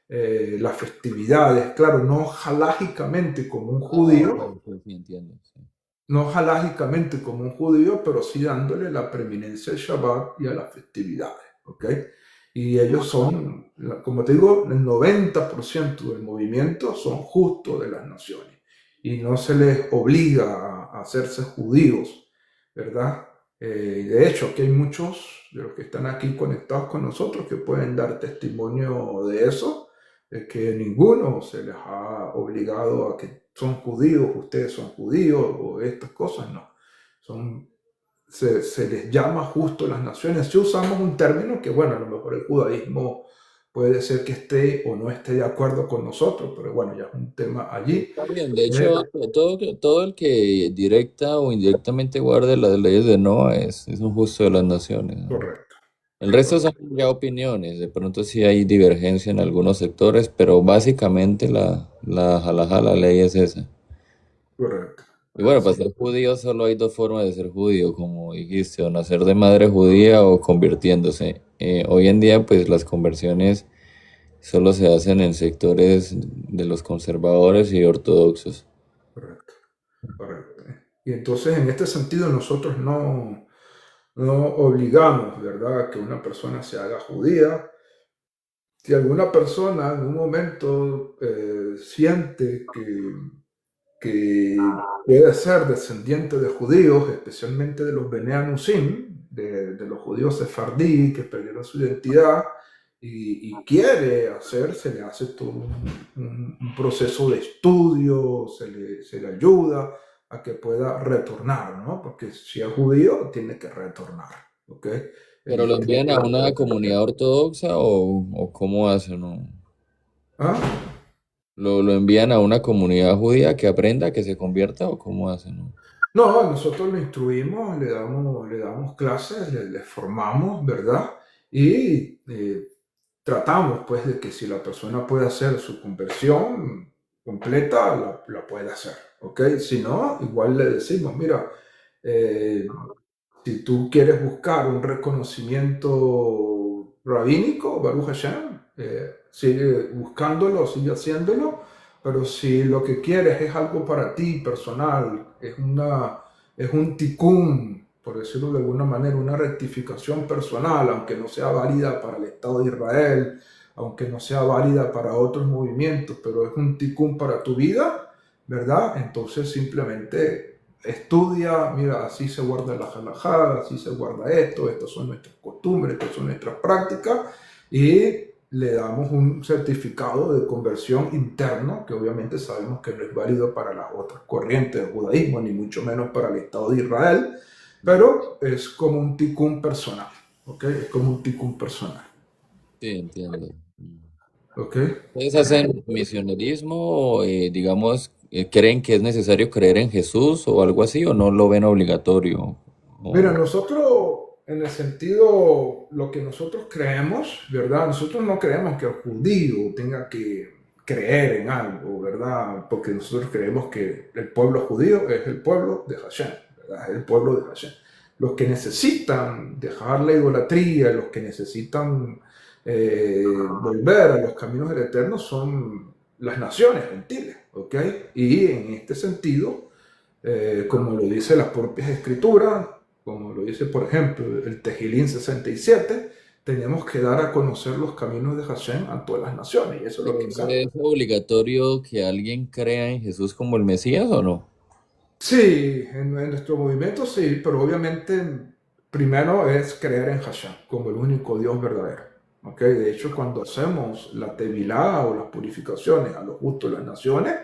las festividades, claro, no halágicamente como un judío, ok, sí, sí, entiendo. Sí. no halágicamente como un judío, pero sí dándole la preeminencia al Shabbat y a las festividades, ¿ok? Y ellos son, como te digo, el 90% del movimiento son justos de las naciones y no se les obliga a hacerse judíos, ¿verdad? De hecho, aquí hay muchos de los que están aquí conectados con nosotros que pueden dar testimonio de eso, de que ninguno se les ha obligado a que son judíos, ustedes son judíos o estas cosas, no. Son, se les llama justo las naciones. Si usamos un término que, bueno, a lo mejor el judaísmo puede ser que esté o no esté de acuerdo con nosotros, pero bueno, ya es un tema allí. Está bien, de hecho, todo el que directa o indirectamente guarde las leyes de Noah es un justo de las naciones, ¿no? Correcto, El resto son ya opiniones, de pronto sí hay divergencia en algunos sectores, pero básicamente la halajá, la ley es esa. correcto. Y bueno, para Así. ser judío solo hay dos formas de ser judío, como dijiste, o nacer de madre judía o convirtiéndose. Hoy en día, pues las conversiones solo se hacen en sectores de los conservadores y ortodoxos. Correcto, correcto. Y entonces, en este sentido, nosotros no obligamos, ¿verdad?, a que una persona se haga judía. Si alguna persona en un momento siente que puede ser descendiente de judíos, especialmente de los Bene Anusim, de los judíos sefardí que perdieron su identidad y quiere hacer, se le hace todo un proceso de estudio, se le ayuda a que pueda retornar, ¿no? Porque si es judío, tiene que retornar, ¿ok? ¿Pero lo envían a una comunidad ortodoxa o cómo hacen? ¿No? ¿Ah? ¿Lo envían a una comunidad judía que aprenda, que se convierta o cómo hacen? ¿No? No, nosotros lo instruimos, le damos clases, le formamos, ¿verdad? Y tratamos, pues, de que si la persona puede hacer su conversión completa, la puede hacer, ¿ok? Si no, igual le decimos, mira, eh, si tú quieres buscar un reconocimiento rabínico, Baruch Hashem, sigue buscándolo, sigue haciéndolo, pero si lo que quieres es algo para ti personal, es un tikkun, por decirlo de alguna manera, una rectificación personal, aunque no sea válida para el Estado de Israel, aunque no sea válida para otros movimientos, pero es un tikkun para tu vida, ¿verdad? Entonces simplemente estudia, mira, así se guarda la halajá, así se guarda esto, estas son nuestras costumbres, estas son nuestras prácticas, y le damos un certificado de conversión interno, que obviamente sabemos que no es válido para las otras corrientes del judaísmo, ni mucho menos para el Estado de Israel, pero es como un tikkun personal, ¿ok? Es como un tikkun personal, Sí, entiendo. ¿ok? ¿Ustedes hacen misionerismo o, digamos, creen que es necesario creer en Jesús o algo así o no lo ven obligatorio? Mira, O- nosotros, en el sentido, lo que nosotros creemos, ¿verdad? Nosotros no creemos que el judío tenga que creer en algo, ¿verdad? Porque nosotros creemos que el pueblo judío es el pueblo de Hashem, ¿verdad? Es el pueblo de Hashem. Los que necesitan dejar la idolatría, los que necesitan volver a los caminos del Eterno son las naciones gentiles, ¿ok? Y en este sentido, como lo dice las propias escrituras, como lo dice, por ejemplo, el Tejilín 67, tenemos que dar a conocer los caminos de Hashem a todas las naciones, y eso es lo que hacemos. ¿Es obligatorio que alguien crea en Jesús como el Mesías o no? Sí, en nuestro movimiento sí, pero obviamente primero es creer en Hashem como el único Dios verdadero. ¿Ok? De hecho, cuando hacemos la tevilá o las purificaciones a los justos de las naciones,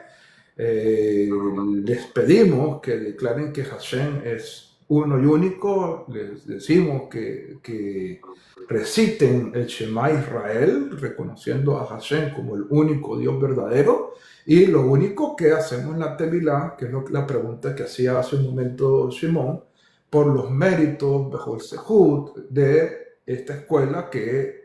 les pedimos que declaren que Hashem es uno y único, les decimos que reciten el Shema Israel, reconociendo a Hashem como el único Dios verdadero, y lo único que hacemos en la Tevilá, que es la pregunta que hacía hace un momento Simón, por los méritos bajo el sehut de esta escuela que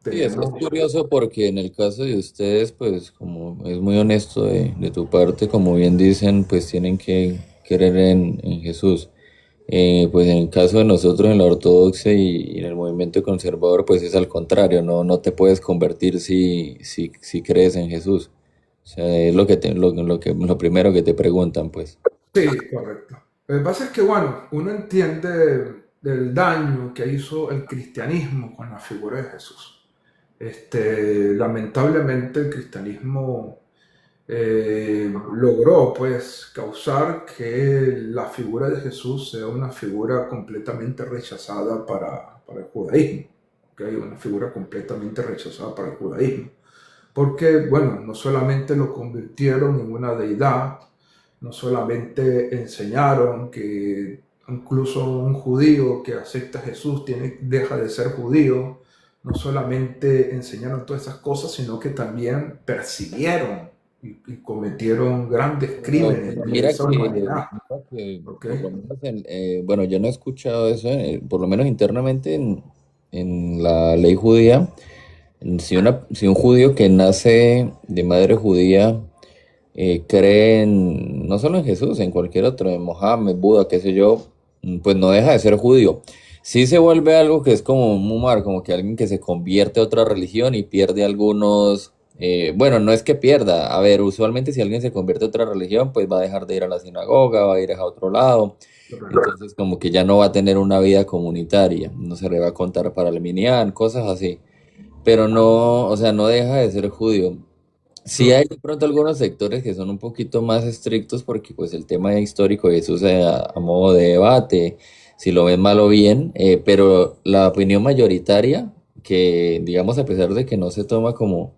Sí, eso es tenemos. curioso porque en el caso de ustedes, pues como es muy honesto de tu parte, como bien dicen, pues tienen que creer en Jesús. Pues en el caso de nosotros en la ortodoxia y en el movimiento conservador, pues es al contrario, no te puedes convertir si crees en Jesús. O sea, es lo primero que te preguntan, pues. Sí, correcto. Lo que pasa es que, bueno, uno entiende del daño que hizo el cristianismo con la figura de Jesús. Lamentablemente el cristianismo logró pues causar que la figura de Jesús sea una figura completamente rechazada para el judaísmo, ¿ok? Una figura completamente rechazada para el judaísmo, porque bueno, no solamente lo convirtieron en una deidad, no solamente enseñaron que incluso un judío que acepta a Jesús deja de ser judío, no solamente enseñaron todas esas cosas, sino que también persiguieron y cometieron grandes crímenes de Mira lesa que, humanidad. mira que ¿Ok? por lo menos bueno, yo no he escuchado eso, por lo menos internamente en la ley judía, si un judío que nace de madre judía cree no solo en Jesús, en cualquier otro, en Mohammed, Buda, qué sé yo, pues no deja de ser judío. Sí se vuelve algo que es como un mumar, como que alguien que se convierte a otra religión y pierde algunos, bueno, no es que pierda, a ver, usualmente si alguien se convierte a otra religión, pues va a dejar de ir a la sinagoga, va a ir a otro lado, entonces como que ya no va a tener una vida comunitaria, no se le va a contar para el minyan, cosas así, pero no, o sea, no deja de ser judío. Sí No, hay de pronto algunos sectores que son un poquito más estrictos porque pues el tema histórico de Jesús a modo de debate, si lo ven mal o bien, pero la opinión mayoritaria, que digamos a pesar de que no se toma como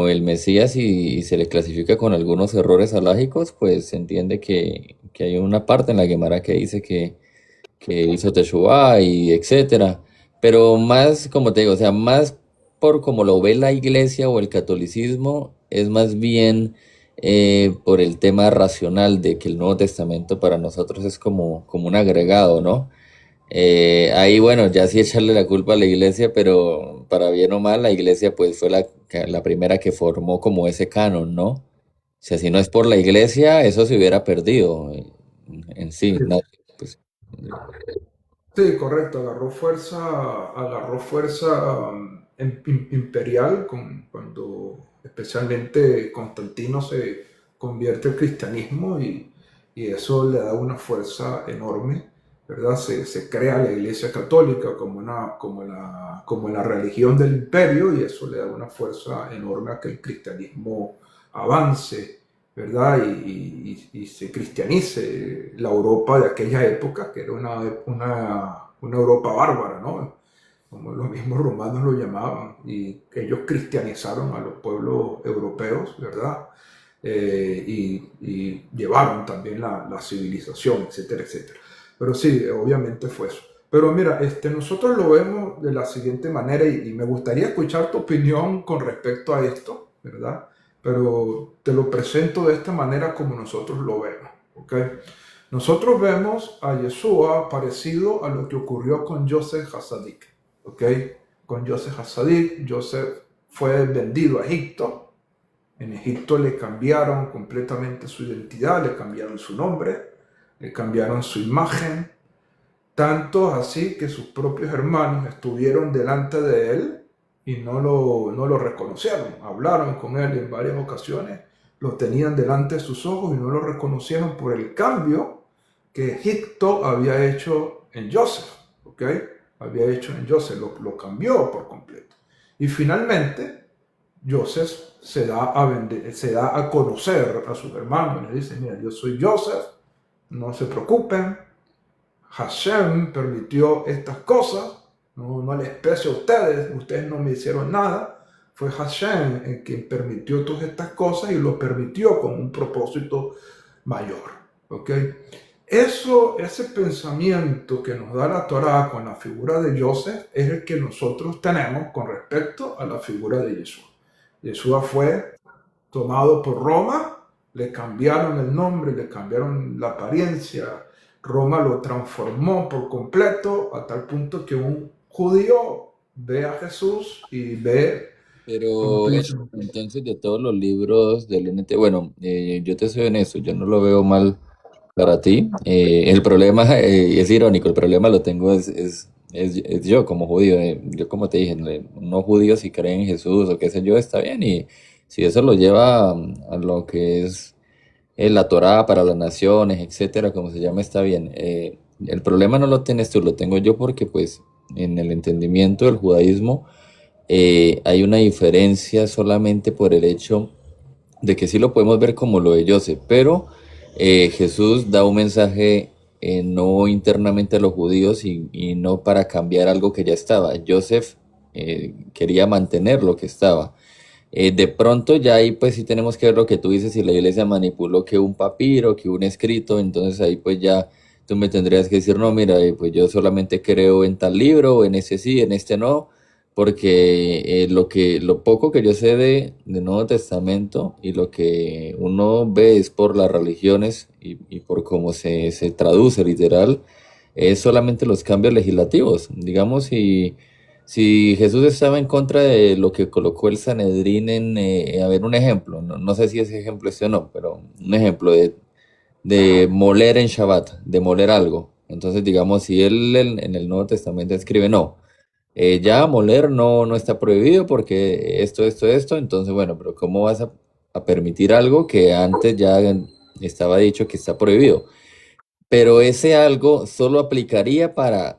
el Mesías y se le clasifica con algunos errores alágicos, pues se entiende que hay una parte en la Gemara que dice que hizo Teshuvah y etcétera. Pero más, como te digo, o sea, más por como lo ve la iglesia o el catolicismo, es más bien por el tema racional de que el Nuevo Testamento para nosotros es como un agregado, ¿no? Ahí, bueno, ya sí echarle la culpa a la iglesia, pero para bien o mal, la iglesia pues fue la primera que formó como ese canon, ¿no? O sea, si no es por la iglesia, eso se hubiera perdido en sí, ¿no? Pues, sí, correcto, agarró fuerza imperial cuando especialmente Constantino se convierte al cristianismo y eso le da una fuerza enorme, ¿verdad? Se crea la Iglesia Católica como la religión del imperio y eso le da una fuerza enorme a que el cristianismo avance, ¿verdad? Y se cristianice la Europa de aquella época, que era una Europa bárbara, ¿no? Como los mismos romanos lo llamaban, y ellos cristianizaron a los pueblos europeos, ¿verdad? Y llevaron también la civilización, etcétera, etcétera. Pero sí, obviamente fue eso. Pero mira, nosotros lo vemos de la siguiente manera y me gustaría escuchar tu opinión con respecto a esto, ¿verdad? Pero te lo presento de esta manera como nosotros lo vemos, ¿ok? Nosotros vemos a Yeshua parecido a lo que ocurrió con Joseph Hasadik, ¿ok? Con Joseph Hasadik, Joseph fue vendido a Egipto. En Egipto le cambiaron completamente su identidad, le cambiaron su nombre, le cambiaron su imagen, tanto así que sus propios hermanos estuvieron delante de él y no lo reconocieron. Hablaron con él en varias ocasiones, lo tenían delante de sus ojos y no lo reconocieron por el cambio que Egipto había hecho en Joseph, ¿ok? Había hecho en Joseph, lo cambió por completo. Y finalmente, Joseph se da a conocer a sus hermanos, le dice, mira, yo soy Joseph, no se preocupen, Hashem permitió estas cosas, no les pese a ustedes no me hicieron nada, fue Hashem el que permitió todas estas cosas y lo permitió con un propósito mayor, ¿ok? Ese pensamiento que nos da la Torá con la figura de Joseph es el que nosotros tenemos con respecto a la figura de Yeshua. Yeshua fue tomado por Roma, le cambiaron el nombre, le cambiaron la apariencia, Roma lo transformó por completo a tal punto que un judío ve a Jesús y ve, como tú Pero dices, entonces de todos los libros del NT, bueno, yo te soy honesto, yo no lo veo mal para ti. El problema es irónico, el problema lo tengo es yo como judío. Yo como te dije, no judíos si creen en Jesús o qué sé yo, está bien. Y si eso lo lleva a lo que es la Torá para las naciones, etcétera, como se llama, está bien. El problema no lo tienes tú, lo tengo yo porque pues en el entendimiento del judaísmo hay una diferencia solamente por el hecho de que sí lo podemos ver como lo de Joseph, pero Jesús da un mensaje no internamente a los judíos y no para cambiar algo que ya estaba. Joseph quería mantener lo que estaba. De pronto ya ahí pues sí tenemos que ver lo que tú dices, si la iglesia manipuló que un papiro, que un escrito, entonces ahí pues ya tú me tendrías que decir, no, mira, pues yo solamente creo en tal libro, en ese sí, en este no, porque lo poco que yo sé de Nuevo Testamento y lo que uno ve es por las religiones y por cómo se traduce literal, es solamente los cambios legislativos, digamos, y si Jesús estaba en contra de lo que colocó el Sanedrín a ver, un ejemplo, no sé si ese ejemplo es o no, pero un ejemplo de moler en Shabbat, de moler algo. Entonces, digamos, si él en el Nuevo Testamento escribe, no, ya moler no está prohibido porque esto, entonces, bueno, pero ¿cómo vas a permitir algo que antes ya estaba dicho que está prohibido? Pero ese algo solo aplicaría para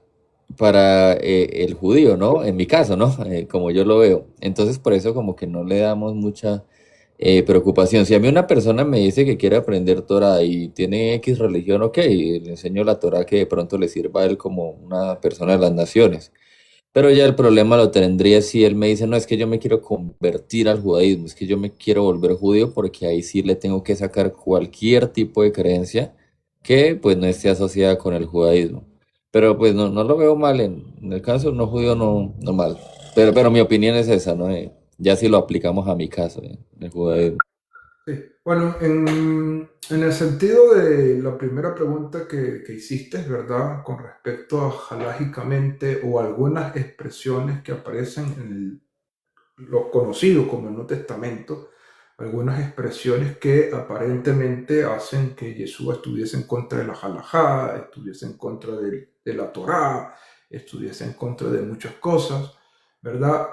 el judío, ¿no? En mi caso, ¿no? Como yo lo veo. Entonces, por eso como que no le damos mucha preocupación. Si a mí una persona me dice que quiere aprender Torah y tiene X religión, ok, le enseño la Torah que de pronto le sirva a él como una persona de las naciones. Pero ya el problema lo tendría si él me dice, no, es que yo me quiero convertir al judaísmo, es que yo me quiero volver judío porque ahí sí le tengo que sacar cualquier tipo de creencia que pues no esté asociada con el judaísmo. Pero pues no lo veo mal en el caso no judío, no mal. Pero mi opinión es esa, ¿no? Ya si lo aplicamos a mi caso, el judaísmo. sí. Bueno, en el sentido de la primera pregunta que hiciste, ¿verdad? Con respecto a halágicamente o algunas expresiones que aparecen en lo conocido como el Nuevo Testamento, algunas expresiones que aparentemente hacen que Jesús estuviese en contra de la halajá, estuviese en contra de la Torá, estuviese en contra de muchas cosas, ¿verdad?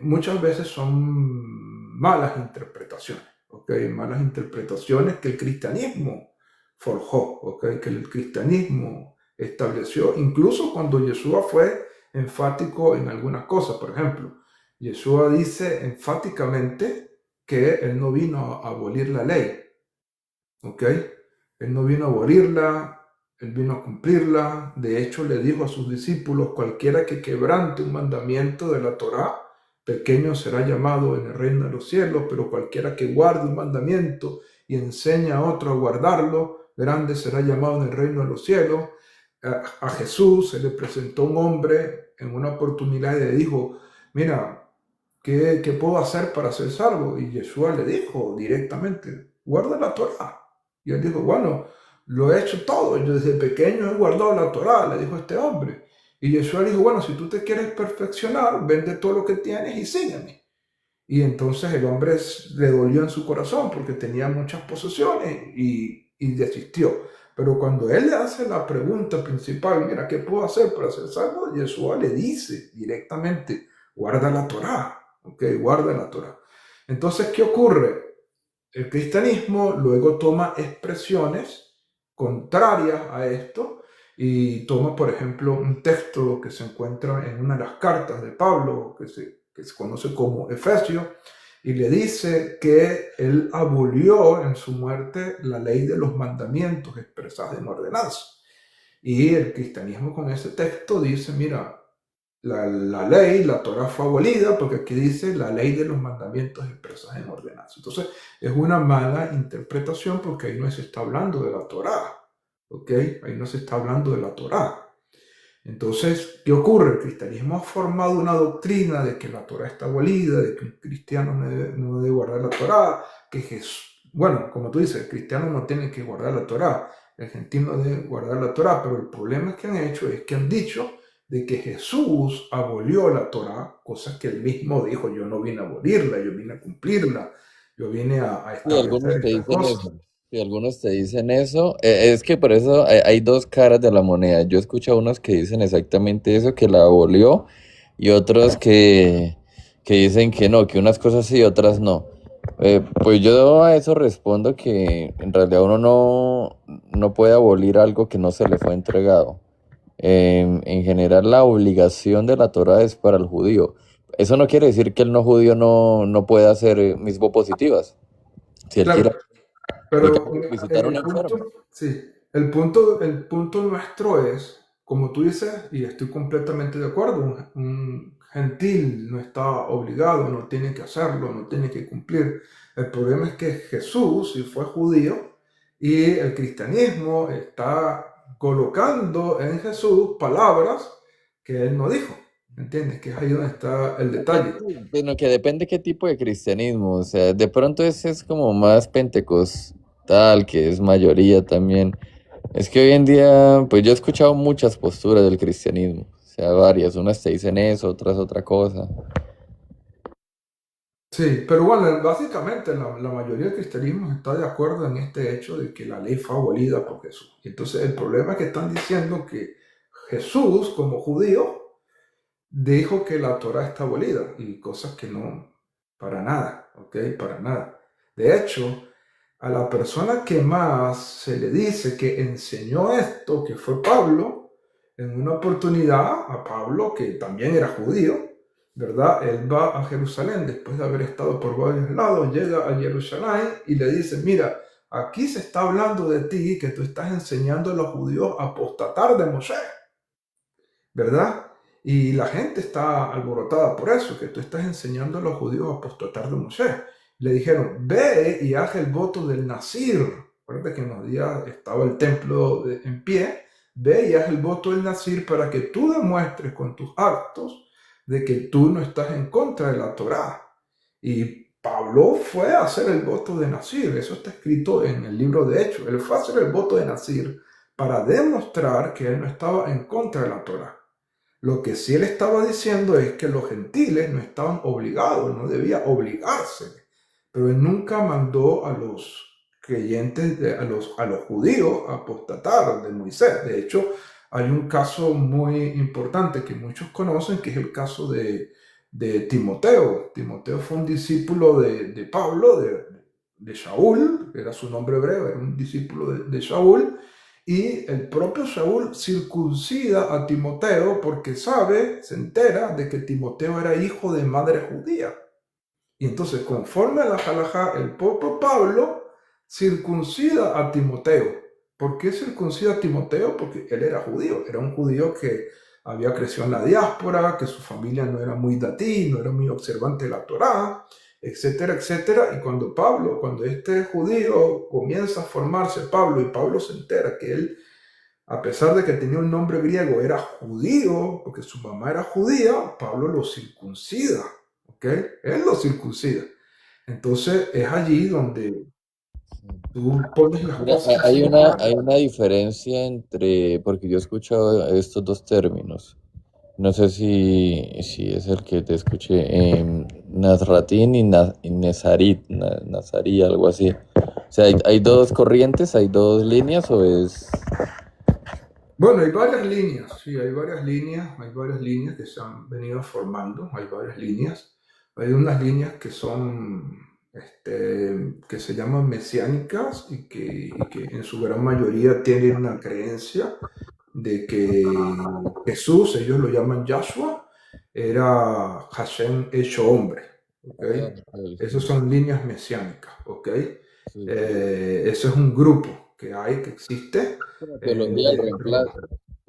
Muchas veces son malas interpretaciones, ¿ok? Malas interpretaciones que el cristianismo forjó, ¿ok? Que el cristianismo estableció, incluso cuando Jesús fue enfático en algunas cosas. Por ejemplo, Yeshua dice enfáticamente que él no vino a abolir la ley, ¿ok? Él no vino a abolirla, él vino a cumplirla. De hecho, le dijo a sus discípulos, cualquiera que quebrante un mandamiento de la Torá, pequeño será llamado en el reino de los cielos, pero cualquiera que guarde un mandamiento y enseña a otro a guardarlo, grande será llamado en el reino de los cielos. A Jesús se le presentó un hombre en una oportunidad y le dijo, mira, ¿qué puedo hacer para ser salvo? Y Yeshua le dijo directamente, guarda la Torah. Y él dijo, bueno, lo he hecho todo. Yo desde pequeño he guardado la Torah, le dijo este hombre. Y Yeshua le dijo, bueno, si tú te quieres perfeccionar, vende todo lo que tienes y sígueme. Y entonces el hombre le dolió en su corazón porque tenía muchas posesiones y desistió. Pero cuando él le hace la pregunta principal, mira, ¿qué puedo hacer para ser salvo? Yeshua le dice directamente, guarda la Torah. Ok, guarda la Torah. Entonces, ¿qué ocurre? El cristianismo luego toma expresiones contrarias a esto y toma, por ejemplo, un texto que se encuentra en una de las cartas de Pablo, que se conoce como Efesios, y le dice que él abolió en su muerte la ley de los mandamientos expresados en ordenanza. Y el cristianismo con ese texto dice, mira, la ley, la Torah fue abolida porque aquí dice la ley de los mandamientos expresados en ordenanza. Entonces es una mala interpretación porque ahí no se está hablando de la Torah, ¿ok? Ahí no se está hablando de la Torah. Entonces, ¿qué ocurre? El cristianismo ha formado una doctrina de que la Torah está abolida, de que un cristiano no debe guardar la Torah, que Jesús, bueno, como tú dices, el cristiano no tiene que guardar la Torah. el gentil no debe guardar la Torá, pero el problema que han hecho es que han dicho de que Jesús abolió la Torá, cosa que él mismo dijo, yo no vine a abolirla, yo vine a cumplirla, yo vine a Sí, algunos establecer te estas dicen cosas. eso. Sí, algunos te dicen eso. Es que por eso hay dos caras de la moneda. Yo escucho a unos que dicen exactamente eso, que la abolió, y otros que dicen que no, que unas cosas sí y otras no. Pues yo a eso respondo que en realidad uno no puede abolir algo que no se le fue entregado. En general, la obligación de la Torah es para el judío. Eso no quiere decir que el no judío no pueda hacer misbo positivas. Si él quiere, Claro, pero digamos, visitar a un el punto, enfermo. sí, el punto nuestro es, como tú dices, y estoy completamente de acuerdo, un gentil no está obligado, no tiene que hacerlo, no tiene que cumplir. El problema es que Jesús, si fue judío, y el cristianismo está colocando en Jesús palabras que él no dijo. ¿Entiendes? Que es ahí donde está el detalle. Bueno, que depende qué tipo de cristianismo. O sea, de pronto ese es como más pentecostal, que es mayoría también. Es que hoy en día, pues yo he escuchado muchas posturas del cristianismo. O sea, varias. Unas te dicen eso, otras otra cosa. Sí, pero bueno, básicamente la mayoría del cristianismo está de acuerdo en este hecho de que la ley fue abolida por Jesús. Y entonces el problema es que están diciendo que Jesús, como judío, dijo que la Torah está abolida y cosas que no, para nada, ¿ok? Para nada. De hecho, a la persona que más se le dice que enseñó esto, que fue Pablo, en una oportunidad a Pablo, que también era judío, ¿verdad? Él va a Jerusalén después de haber estado por varios lados, llega a Jerusalén y le dice, mira, aquí se está hablando de ti, que tú estás enseñando a los judíos a apostatar de Moshe, ¿verdad? Y la gente está alborotada por eso, que tú estás enseñando a los judíos a apostatar de Moshe. Le dijeron, ve y haz el voto del Nazir. Recuerda que en los días estaba el templo en pie. Ve y haz el voto del Nazir para que tú demuestres con tus actos de que tú no estás en contra de la Torá. Y Pablo fue a hacer el voto de Nazir. Eso está escrito en el libro de Hechos. Él fue a hacer el voto de Nazir para demostrar que él no estaba en contra de la Torá. Lo que sí él estaba diciendo es que los gentiles no estaban obligados, no debía obligarse. Pero él nunca mandó a los creyentes, a los judíos a apostatar de Moisés. De hecho, hay un caso muy importante que muchos conocen, que es el caso de Timoteo. Timoteo fue un discípulo de Pablo, de Shaul, era su nombre hebreo, era un discípulo de Shaul. Y el propio Saúl circuncida a Timoteo porque sabe, se entera de que Timoteo era hijo de madre judía. Y entonces, conforme a la halajá, el propio Pablo circuncida a Timoteo. ¿Por qué circuncida a Timoteo? Porque él era judío, era un judío que había crecido en la diáspora, que su familia no era muy datí, no era muy observante de la Torá, etcétera, etcétera. Y cuando este judío comienza a formarse, Pablo, y Pablo se entera que él, a pesar de que tenía un nombre griego, era judío, porque su mamá era judía, Pablo lo circuncida, ¿ok? Él lo circuncida. Entonces es allí donde tú pones las Mira, cosas así. hay una diferencia entre, porque yo he escuchado estos dos términos. No sé si es el que te escuché, Nazratín y Nezarit, Nazarí, algo así. O sea, hay dos corrientes, hay dos líneas, o es... Bueno, hay varias líneas, sí, hay varias líneas que se han venido formando, hay varias líneas. Hay unas líneas que son, que se llaman mesiánicas y que en su gran mayoría tienen una creencia de que Jesús, ellos lo llaman Yahshua, era Hashem hecho hombre, ¿ok? Esas Sí, son líneas mesiánicas, ¿ok? sí, sí. Ese es un grupo que hay, que existe Como teología del dentro. reemplazo.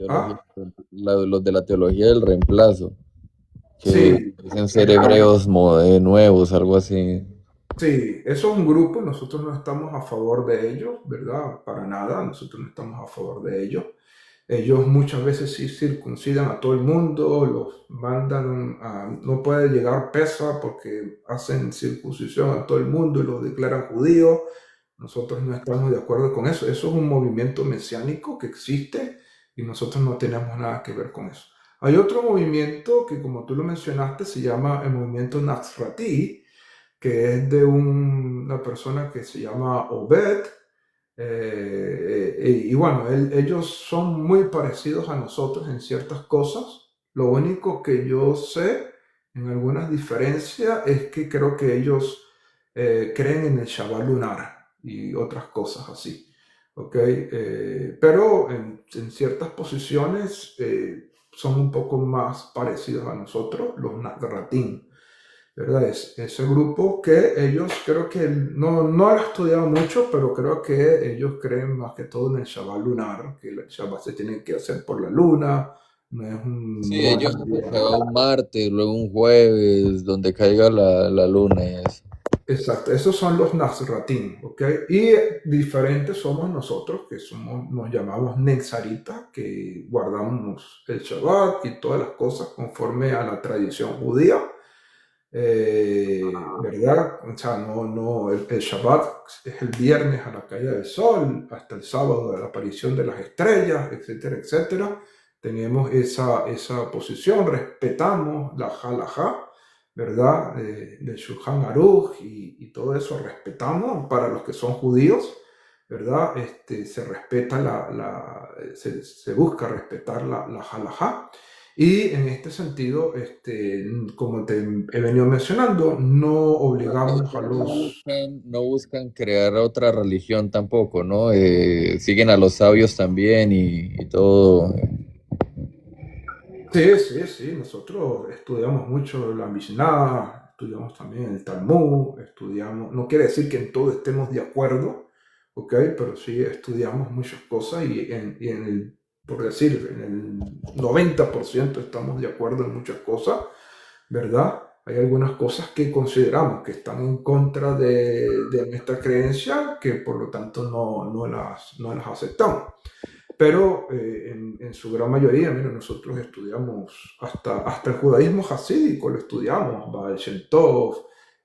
Ah, Los de la teología del reemplazo, que sí, dicen ser hebreos nuevos, algo así. sí, eso es un grupo, nosotros no estamos a favor de ellos, ¿verdad? Para nada, nosotros no estamos a favor de ellos. Ellos muchas veces sí circuncidan a todo el mundo, los mandan a, no puede llegar Pesa porque hacen circuncisión a todo el mundo y los declaran judíos. Nosotros no estamos de acuerdo con eso. Eso es un movimiento mesiánico que existe y nosotros no tenemos nada que ver con eso. Hay otro movimiento que, como tú lo mencionaste, se llama el movimiento Nazratí, que es de una persona que se llama Obed. Y bueno, ellos son muy parecidos a nosotros en ciertas cosas. Lo único que yo sé, en algunas diferencias, es que creo que ellos creen en el Shabbat lunar y otras cosas así. ¿Ok? Pero en ciertas posiciones son un poco más parecidos a nosotros, los Nazratín. ¿Verdad? Es ese grupo que ellos creo que no lo he estudiado mucho, pero creo que ellos creen más que todo en el Shabbat lunar, que el Shabbat se tiene que hacer por la luna, no es Sí, no es ellos un como día. que va un martes, luego un jueves, donde caiga la luna y eso. Exacto, esos son los Nazratín, ¿ok? Y diferentes somos nosotros, que somos, nos llamamos Nexaritas, que guardamos el Shabbat y todas las cosas conforme a la tradición judía. ¿Verdad? O sea, el Shabbat es el viernes a la caída del sol, hasta el sábado de la aparición de las estrellas, etcétera, etcétera. Tenemos esa posición, respetamos la halajá, ¿verdad? Del Shulchan Aruch y todo eso respetamos para los que son judíos, ¿verdad? Se respeta se busca respetar la halajá. Y en este sentido, como te he venido mencionando, no obligamos a los... No buscan crear otra religión tampoco, ¿no? Siguen a los sabios también y todo. Sí, sí, sí, nosotros estudiamos mucho la Mishnah, estudiamos también el Talmud, estudiamos, no quiere decir que en todo estemos de acuerdo, ¿ok? Pero sí estudiamos muchas cosas por decir, en el 90% estamos de acuerdo en muchas cosas, ¿verdad? Hay algunas cosas que consideramos que están en contra de nuestra creencia, que por lo tanto no las aceptamos. Pero en su gran mayoría, mira, nosotros estudiamos hasta el judaísmo hasídico, lo estudiamos, Baal Shem Tov,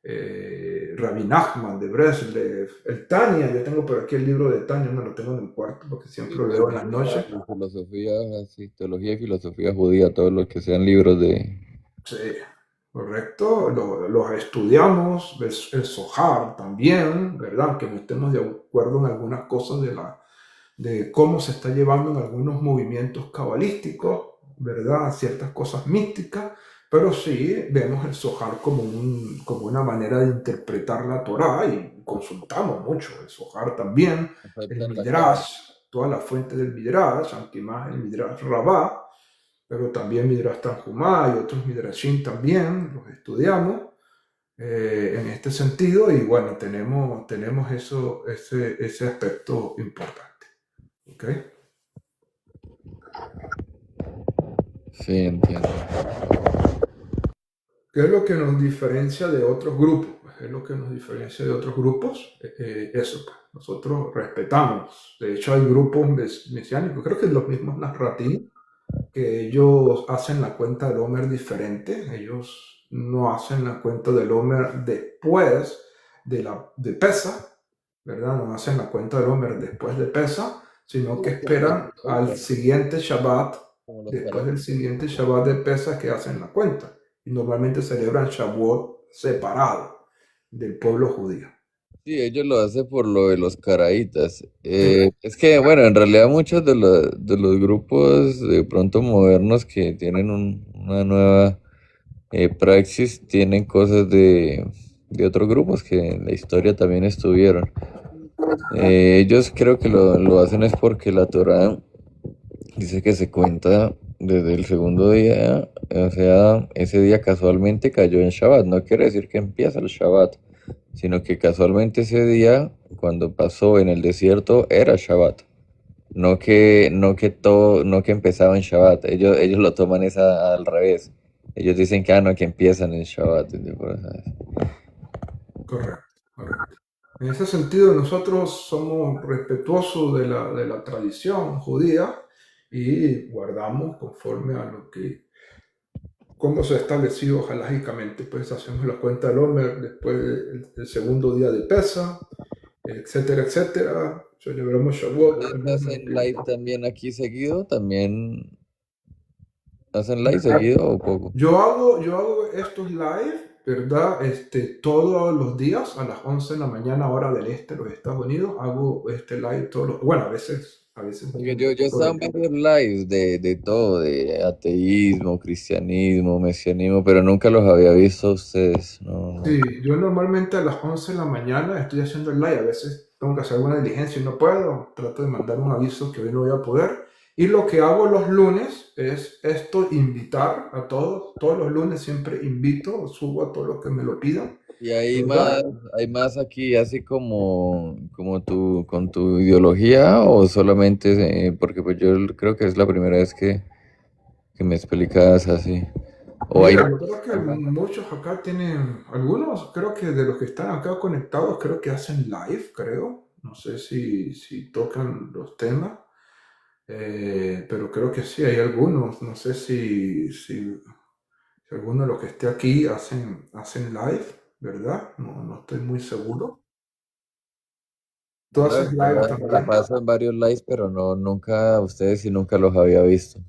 Rabbi Nachman de Breslev, el Tania, yo tengo por aquí el libro de Tania, no lo tengo en el cuarto porque siempre Sí, lo pues, leo en las noches. filosofía, sí, teología y filosofía judía, todos los que sean libros de... Sí, correcto, los estudiamos, el Zohar también, ¿verdad? Que no estemos de acuerdo en algunas cosas de cómo se está llevando en algunos movimientos cabalísticos, ¿verdad? Ciertas cosas místicas, pero sí vemos el Zohar como una manera de interpretar la Torá y consultamos mucho el Zohar también, el aceptan la Kabbalah. Midrash, toda la fuente del Midrash, aunque más el Midrash Rabbah, pero también Midrash Tanjumá y otros Midrashim también, los estudiamos en este sentido y bueno, tenemos ese aspecto importante. ¿Ok? Sí, entiendo. ¿Qué es lo que nos diferencia de otros grupos? ¿Qué es lo que nos diferencia de otros grupos? Eso, pues, nosotros respetamos. De hecho, hay grupos mesiánicos, creo que los mismos Nazratí, que ellos hacen la cuenta del Omer diferente. Ellos no hacen la cuenta del Omer después de Pesa, ¿verdad? No hacen la cuenta del Omer después de Pesa, sino que esperan al siguiente Shabbat, Como los después del carajos. siguiente Shabbat de Pesa que hacen la cuenta. Y normalmente celebran Shavuot separado del pueblo judío. Sí, ellos lo hacen por lo de los caraítas. Es que, bueno, en realidad muchos de los grupos de pronto modernos que tienen una nueva praxis tienen cosas de otros grupos que en la historia también estuvieron. Ellos creo que lo hacen es porque la Torá dice que se cuenta desde el segundo día, o sea, ese día casualmente cayó en Shabbat. No quiere decir que empieza el Shabbat, sino que casualmente ese día, cuando pasó en el desierto, era Shabbat. No que empezaba en Shabbat. Ellos lo toman al revés. Ellos dicen que no, que empiezan en Shabbat. Correcto, correcto. En ese sentido, nosotros somos respetuosos de la tradición judía y guardamos conforme a cómo se ha establecido halajicamente, pues hacemos la cuenta del Omer después del segundo día de Pesa, etcétera, etcétera. Celebramos Shavuot, ¿Ustedes tenemos hacen live nuestro... también aquí seguido? ¿También hacen live seguido o poco? Yo hago estos live, ¿verdad? Todos los días a las 11 de la mañana, hora del este de los Estados Unidos, hago este live todos los... Bueno, a veces Porque un yo he poco estado en de... varios lives de todo, de ateísmo, cristianismo, mesianismo, pero nunca los había visto a ustedes. No, no. Sí, yo normalmente a las 11 de la mañana estoy haciendo el live, a veces tengo que hacer alguna diligencia y no puedo, trato de mandar un aviso que hoy no voy a poder. Y lo que hago los lunes es esto, invitar a todos, todos los lunes siempre invito, subo a todos los que me lo pidan, Y ¿verdad? hay más aquí, así como tú, con tu ideología, o solamente, porque pues yo creo que es la primera vez que me explicas así. O hay, Mira, yo creo que muchos acá tienen, algunos creo que de los que están acá conectados, creo que hacen live, creo. No sé si tocan los temas, pero creo que sí, hay algunos. No sé si alguno de los que esté aquí hacen live, ¿verdad? No, no estoy muy seguro. ¿Tú no, haces live me la también? paso en varios lives, pero no, nunca, ustedes sí nunca los había visto.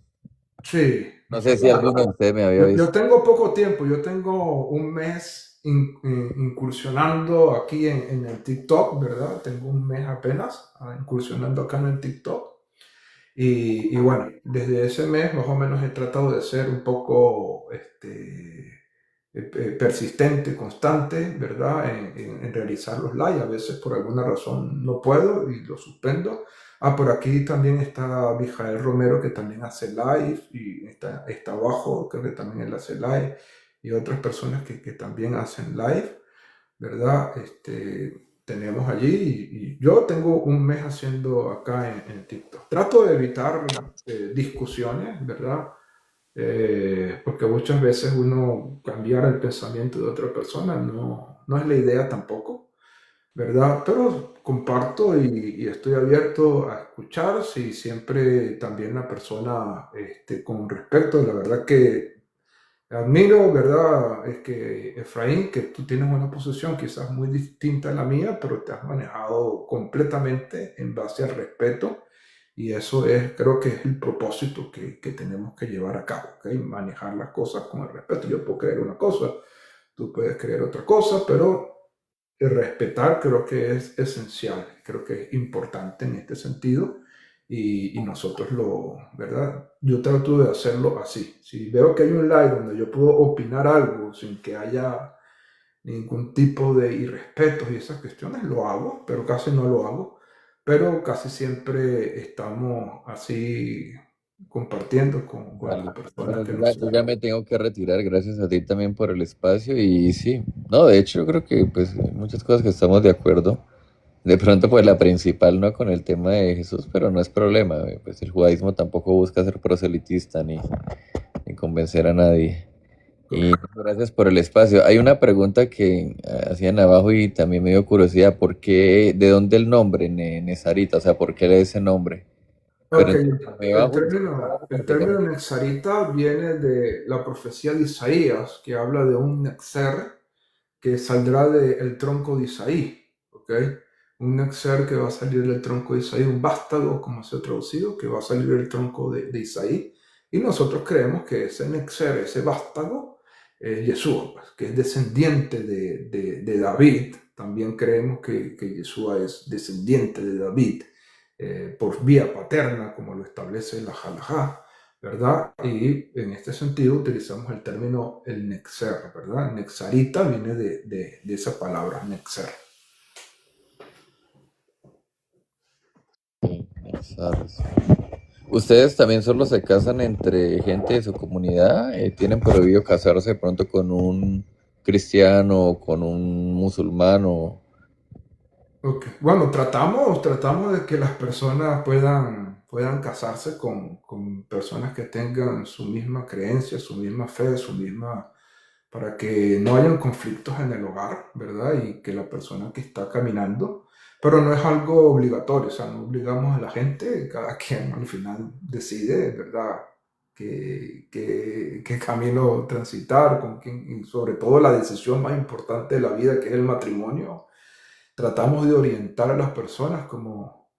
Sí, No sé si alguno de ustedes me había yo visto. tengo poco tiempo, yo tengo un mes incursionando aquí en el TikTok, ¿verdad? Tengo un mes apenas incursionando acá en el TikTok. Y bueno, desde ese mes más o menos he tratado de ser un poco persistente, constante, ¿verdad? En realizar los live. A veces por alguna razón no puedo y lo suspendo. Ah, por aquí también está Mijael Romero que también hace live y está abajo, creo que también él hace live y otras personas que también hacen live. ¿Verdad? Tenemos allí y yo tengo un mes haciendo acá en TikTok. Trato de evitar discusiones, ¿verdad? Porque muchas veces uno cambiar el pensamiento de otra persona no es la idea tampoco, ¿verdad? Pero comparto y estoy abierto a escuchar si siempre también la persona con respeto, la verdad que admiro, ¿verdad? Es que Efraín, que tú tienes una posición quizás muy distinta a la mía, pero te has manejado completamente en base al respeto y eso es, creo que es el propósito que tenemos que llevar a cabo, ¿ok? Manejar las cosas con el respeto. Yo puedo creer una cosa, tú puedes creer otra cosa, pero el respetar creo que es esencial, creo que es importante en este sentido y nosotros ¿verdad? Yo trato de hacerlo así. Si veo que hay un live donde yo puedo opinar algo sin que haya ningún tipo de irrespetos y esas cuestiones, lo hago, pero casi no lo hago. Pero casi siempre estamos así compartiendo con las Vale. personas Bueno, que nos yo siguen. ya me tengo que retirar, gracias a ti también por el espacio y sí, no, de hecho yo creo que pues hay muchas cosas que estamos de acuerdo. De pronto pues la principal no con el tema de Jesús, pero no es problema, pues el judaísmo tampoco busca ser proselitista ni convencer a nadie. Y Correcto. gracias por el espacio. Hay una pregunta que hacían abajo y también me dio curiosidad, ¿por qué, de dónde el nombre, Nezarita? O sea, ¿por qué ese nombre? Pero Ok, me va justo el porque tengo... término Nexarita viene de la profecía de Isaías, que habla de un Nexer que saldrá del tronco de Isaí, ¿ok? Un Nexer que va a salir del tronco de Isaí, un vástago, como se ha traducido, que va a salir del tronco de Isaí. Y nosotros creemos que ese Nexer, ese vástago, es Yeshua, pues, que es descendiente de David. También creemos que Yeshua es descendiente de David por vía paterna, como lo establece la Halajá, ¿verdad? Y en este sentido utilizamos el término el Nexer, ¿verdad? Nexarita viene de esa palabra, Nexer. ¿Sabes? ¿Ustedes también solo se casan entre gente de su comunidad? ¿Tienen prohibido casarse de pronto con un cristiano o con un musulmán? Okay. Bueno, tratamos de que las personas puedan casarse con personas que tengan su misma creencia, su misma fe, para que no hayan conflictos en el hogar, ¿verdad? Y que la persona que está caminando, pero no es algo obligatorio, o sea, no obligamos a la gente, cada quien al final decide, ¿verdad? Qué camino transitar, con quién, y sobre todo la decisión más importante de la vida, que es el matrimonio. tratamos de orientar a las personas como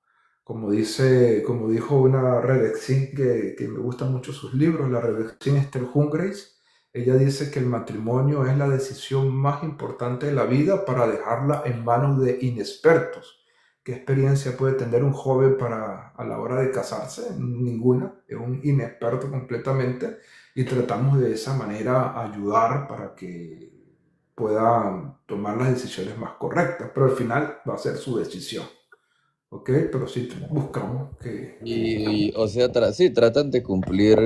dijo una Redexin que me gustan mucho sus libros, la Redexin Esther Hungreis. Ella dice que el matrimonio es la decisión más importante de la vida para dejarla en manos de inexpertos. ¿Qué experiencia puede tener un joven a la hora de casarse? Ninguna, es un inexperto completamente y tratamos de esa manera ayudar para que puedan tomar las decisiones más correctas, pero al final va a ser su decisión, ¿ok? Pero sí buscamos O sea, sí, tratan de cumplir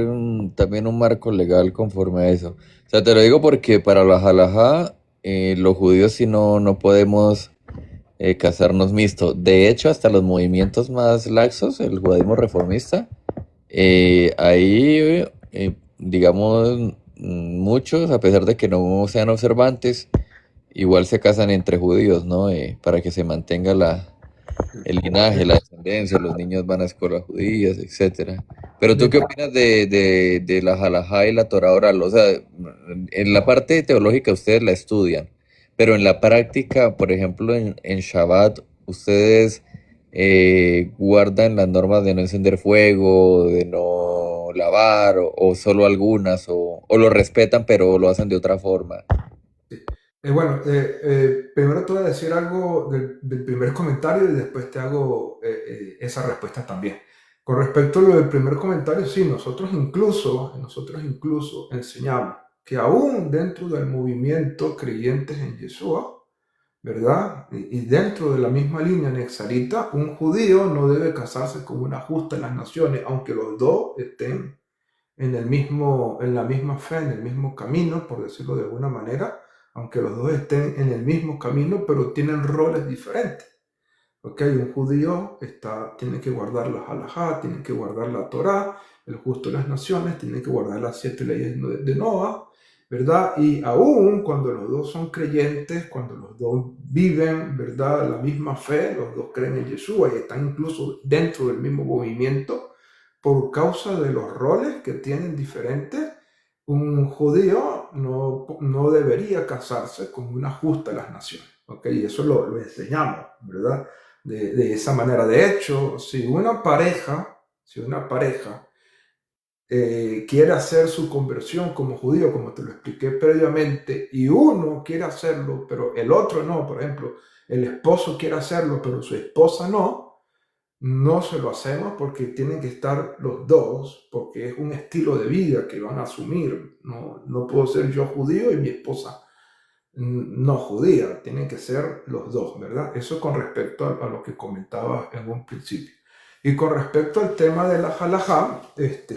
también un marco legal conforme a eso. O sea, te lo digo porque para la halajá, los judíos sí no podemos casarnos mixto. De hecho, hasta los movimientos más laxos, el judaísmo reformista, ahí, digamos, muchos, a pesar de que no sean observantes, igual se casan entre judíos, ¿no? Para que se mantenga el linaje, la descendencia, los niños van a escuelas judías, etcétera. Pero ¿tú qué opinas de la halajá y la Torah oral? O sea, en la parte teológica ustedes la estudian, pero en la práctica, por ejemplo, en Shabbat, ustedes guardan las normas de no encender fuego, de no lavar, o solo algunas, o lo respetan, pero lo hacen de otra forma. Bueno, primero te voy a decir algo del primer comentario y después te hago esa respuesta también. Con respecto a lo del primer comentario, sí, nosotros incluso enseñamos que aún dentro del movimiento creyentes en Yeshua, ¿verdad? Y dentro de la misma línea nexarita, un judío no debe casarse con una justa en las naciones, aunque los dos estén en la misma fe, en el mismo camino, por decirlo de alguna manera, aunque los dos estén en el mismo camino, pero tienen roles diferentes. ¿Ok? Un judío tiene que guardar la halajá, tiene que guardar la Torá, el justo de las naciones, tiene que guardar las 7 leyes de Noah, ¿verdad? Y aún cuando los dos son creyentes, cuando los dos viven, ¿verdad? La misma fe, los dos creen en Yeshua y están incluso dentro del mismo movimiento, por causa de los roles que tienen diferentes, un judío no debería casarse con una justa de las naciones. ¿Ok? Y eso lo enseñamos, ¿verdad? De esa manera. De hecho, si una pareja quiere hacer su conversión como judío, como te lo expliqué previamente, y uno quiere hacerlo, pero el otro no, por ejemplo, el esposo quiere hacerlo, pero su esposa no se lo hacemos porque tienen que estar los dos, porque es un estilo de vida que van a asumir. No puedo ser yo judío y mi esposa no judía, tienen que ser los dos, ¿verdad? Eso con respecto a lo que comentaba en un principio. Y con respecto al tema de la halajá,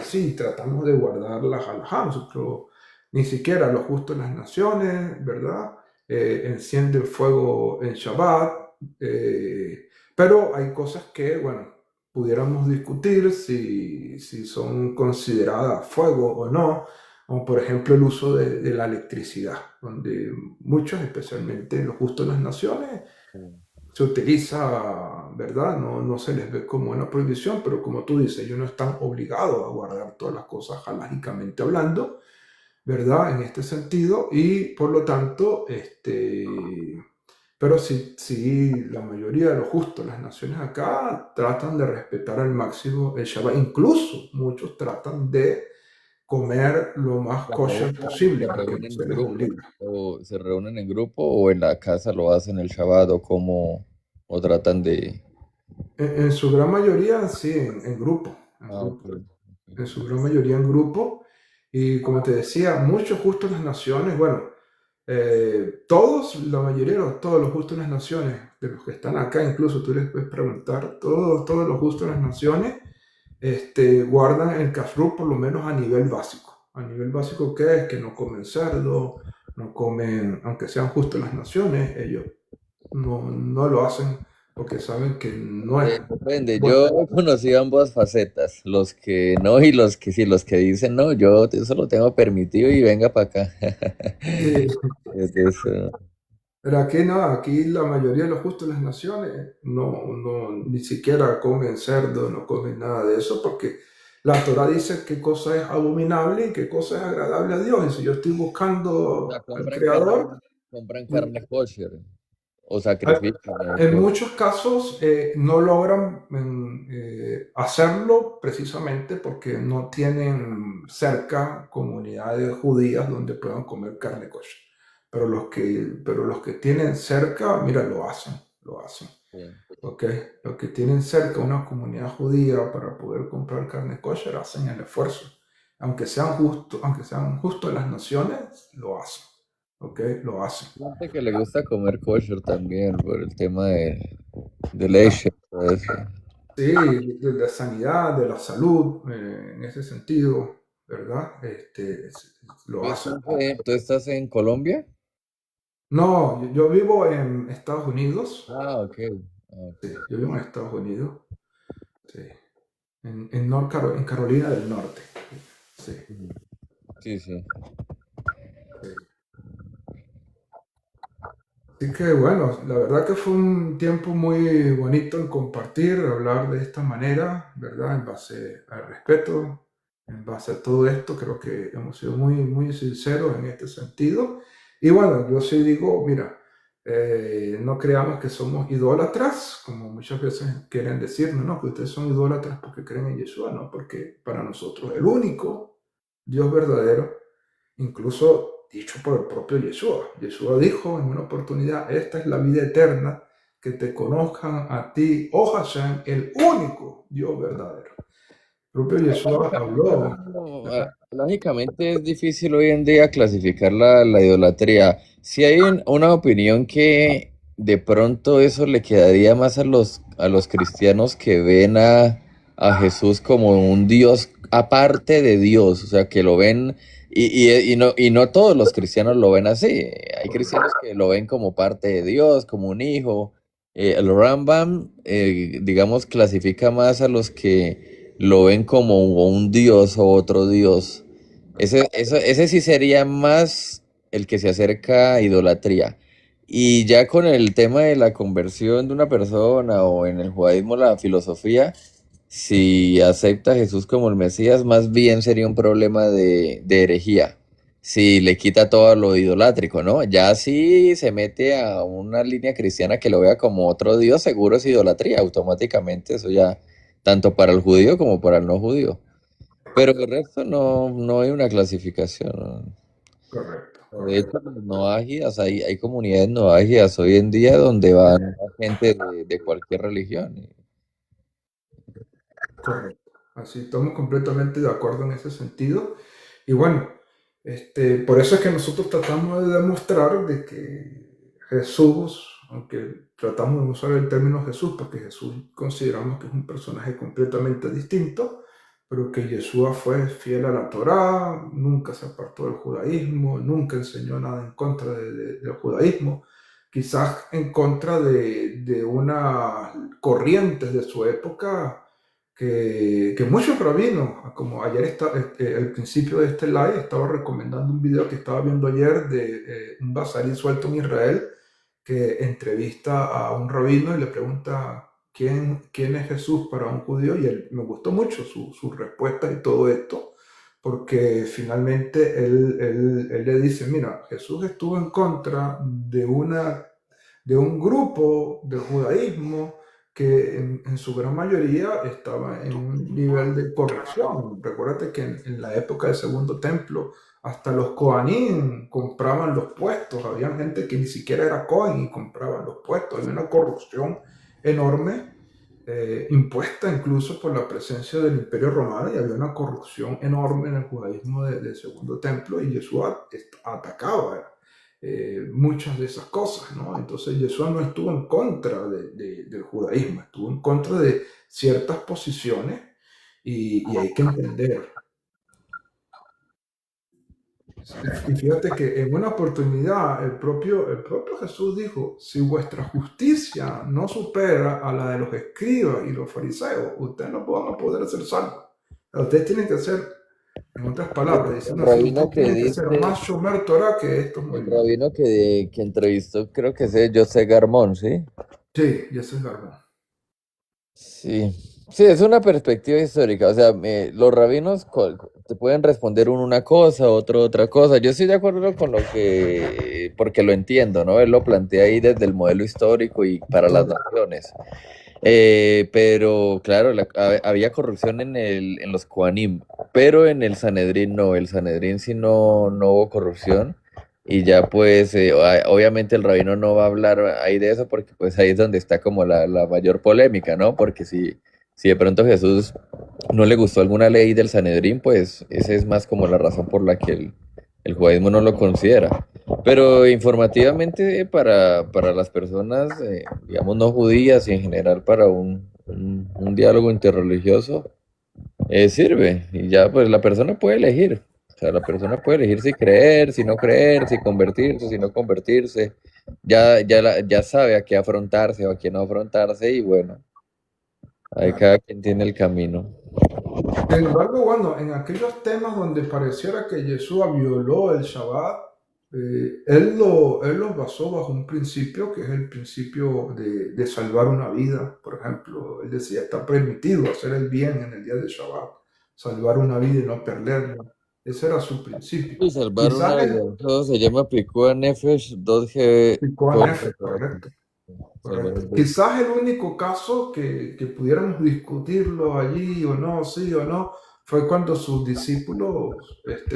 sí, tratamos de guardar la halajá. Nosotros ni siquiera los justos de las naciones, ¿verdad? Encienden fuego en Shabbat, pero hay cosas que, bueno, pudiéramos discutir si son consideradas fuego o no, como por ejemplo el uso de la electricidad, donde muchos, especialmente los justos de las naciones, se utiliza, ¿verdad? No se les ve como una prohibición, pero como tú dices, ellos no están obligados a guardar todas las cosas halágicamente hablando, ¿verdad? En este sentido, y por lo tanto, pero sí, la mayoría de los justos, las naciones acá, tratan de respetar al máximo el Shabbat. Incluso muchos tratan de comer lo más kosher posible, ¿Se porque no reúnen se en les grupo? obliga. ¿O se reúnen en grupo o en la casa lo hacen el Shabbat o tratan de... En su gran mayoría, sí, en grupo, en Ah, ok, grupo. En ok. su gran mayoría en grupo. Y como te decía, muchos justos de las naciones, bueno, la mayoría, todos los justos de las naciones, de los que están acá, incluso tú les puedes preguntar, todos los justos de las naciones, guardan el kashrut por lo menos a nivel básico. A nivel básico, ¿qué es? Que no comen cerdo, no comen, aunque sean justos las naciones, ellos no lo hacen porque saben que no es Depende, bueno. yo conocí ambas facetas, los que no y los que sí, los que dicen no, yo eso lo tengo permitido y venga para acá. Sí, Es de eso. pero aquí no, aquí la mayoría de los justos de las naciones ni siquiera comen cerdo, no comen nada de eso, porque la Torah dice qué cosa es abominable y qué cosa es agradable a Dios. Y si yo estoy O sea, buscando al compran carne, Creador, compran mm, carne kosher o sacrifican. En muchos casos no logran hacerlo precisamente porque no tienen cerca comunidades judías donde puedan comer carne kosher. Pero los que tienen cerca, mira, lo hacen, lo hacen. ¿Ok? Los que tienen cerca una comunidad judía para poder comprar carne kosher hacen el esfuerzo. Aunque sean justos las naciones, lo hacen. ¿Ok? Lo hacen. Gente que le gusta comer kosher también por el tema de leche, todo eso. Sí, de la sanidad, de la salud, en ese sentido, ¿verdad? Lo hacen. ¿Tú estás en Colombia? No, yo vivo en Estados Unidos. Ah, ok. Sí, yo vivo en Estados Unidos. Sí. En Carolina del Norte. Sí, Sí, sí. sí. Así que bueno, la verdad que fue un tiempo muy bonito en compartir, hablar de esta manera, ¿verdad? En base al respeto, en base a todo esto, creo que hemos sido muy, muy sinceros en este sentido. Y bueno, yo sí digo, mira, no creamos que somos idólatras, como muchas veces quieren decirnos, ¿no? Que ustedes son idólatras porque creen en Yeshua, ¿no? Porque para nosotros el único Dios verdadero, incluso dicho por el propio Yeshua. Yeshua dijo en una oportunidad, esta es la vida eterna, que te conozcan a ti, oh Hashem, el único Dios verdadero. El propio Yeshua habló. Lógicamente es difícil hoy en día clasificar la idolatría. Si hay una opinión que de pronto eso le quedaría más a los cristianos que ven a Jesús como un Dios aparte de Dios, o sea, que lo ven, y no todos los cristianos lo ven así. Hay cristianos que lo ven como parte de Dios, como un hijo. El Rambam, digamos, clasifica más a los que lo ven como un dios o otro dios. Ese sí sería más el que se acerca a idolatría. Y ya con el tema de la conversión de una persona o en el judaísmo la filosofía, si acepta a Jesús como el Mesías, más bien sería un problema de herejía. Si le quita todo lo idolátrico, ¿no? Ya si se mete a una línea cristiana que lo vea como otro Dios, seguro es idolatría, automáticamente, eso ya, tanto para el judío como para el no judío. Pero el resto no hay una clasificación, ¿no? Correcto, De hecho, correcto, los noágidas, hay comunidades noágidas hoy en día donde van gente de cualquier religión. correcto. Así estamos completamente de acuerdo en ese sentido. Y bueno, por eso es que nosotros tratamos de demostrar de que Jesús, aunque tratamos de usar el término Jesús, porque Jesús consideramos que es un personaje completamente distinto, pero que Yeshua fue fiel a la Torá, nunca se apartó del judaísmo, nunca enseñó nada en contra del judaísmo, quizás en contra de una corriente de su época que muchos rabinos, como ayer al principio de este live, estaba recomendando un video que estaba viendo ayer de un basarí suelto en Israel que entrevista a un rabino y le pregunta quién es Jesús para un judío, y me gustó mucho su respuesta y todo esto, porque finalmente él le dice, mira, Jesús estuvo en contra de un grupo del judaísmo que en su gran mayoría estaba en un nivel de corrupción. Recuérdate que en la época del Segundo Templo, hasta los Kohanim compraban los puestos. Había gente que ni siquiera era Kohen y compraban los puestos. Había una corrupción enorme, impuesta incluso por la presencia del Imperio Romano, y había una corrupción enorme en el judaísmo del Segundo Templo, y Yeshua atacaba muchas de esas cosas, ¿no? Entonces Yeshua no estuvo en contra del judaísmo, estuvo en contra de ciertas posiciones, y hay que entender. Y fíjate que en una oportunidad el propio Jesús dijo, si vuestra justicia no supera a la de los escribas y los fariseos, ustedes no van a poder ser salvos. Ustedes tienen que ser, en otras palabras, El diciendo así, rabino ustedes que tienen que ser dice, más Shomer Torah que estos el movimientos. rabino que entrevistó, creo que es José Garmón, ¿sí? Sí, y eso es la verdad. Sí, Sí, es una perspectiva histórica. O sea, los rabinos te pueden responder uno una cosa, otro otra cosa. Yo estoy de acuerdo con lo que, porque lo entiendo, ¿no? Él lo plantea ahí desde el modelo histórico y para las Claro. naciones. Pero claro, había corrupción en los Kohanim, pero en el Sanedrín no. El Sanedrín sí no hubo corrupción. Y ya pues, obviamente el rabino no va a hablar ahí de eso porque pues ahí es donde está como la mayor polémica, ¿no? Porque si de pronto Jesús no le gustó alguna ley del Sanedrín, pues esa es más como la razón por la que el judaísmo no lo considera. Pero informativamente para las personas, digamos, no judías y en general para un diálogo interreligioso, sirve. Y ya pues la persona puede elegir. O sea, la persona puede elegir si creer, si no creer, si convertirse, si no convertirse. Ya sabe a qué afrontarse o a qué no afrontarse y bueno, ahí Claro. cada quien tiene el camino. Sin embargo, bueno, en aquellos temas donde pareciera que Yeshua violó el Shabbat, él los basó bajo un principio que es el principio de salvar una vida. Por ejemplo, él decía, está permitido hacer el bien en el día de Shabbat, salvar una vida y no perderla. Ese era su principio. Y salvar una Quizás vida. Todo se llama Picua Nefesh 2G. correcto. Salvar Correcto. un vida. Quizás el único caso que pudiéramos discutirlo allí o no, sí o no, fue cuando sus discípulos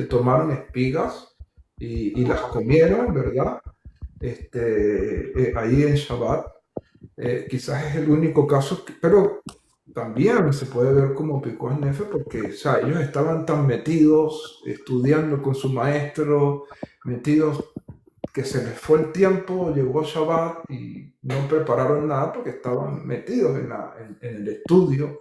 tomaron espigas y las comieron, ¿verdad? Ahí en Shabbat. Quizás es el único caso, pero también se puede ver como picó en Nefe porque o sea, ellos estaban tan metidos estudiando con su maestro, metidos que se les fue el tiempo, llegó Shabbat y no prepararon nada porque estaban metidos en el estudio,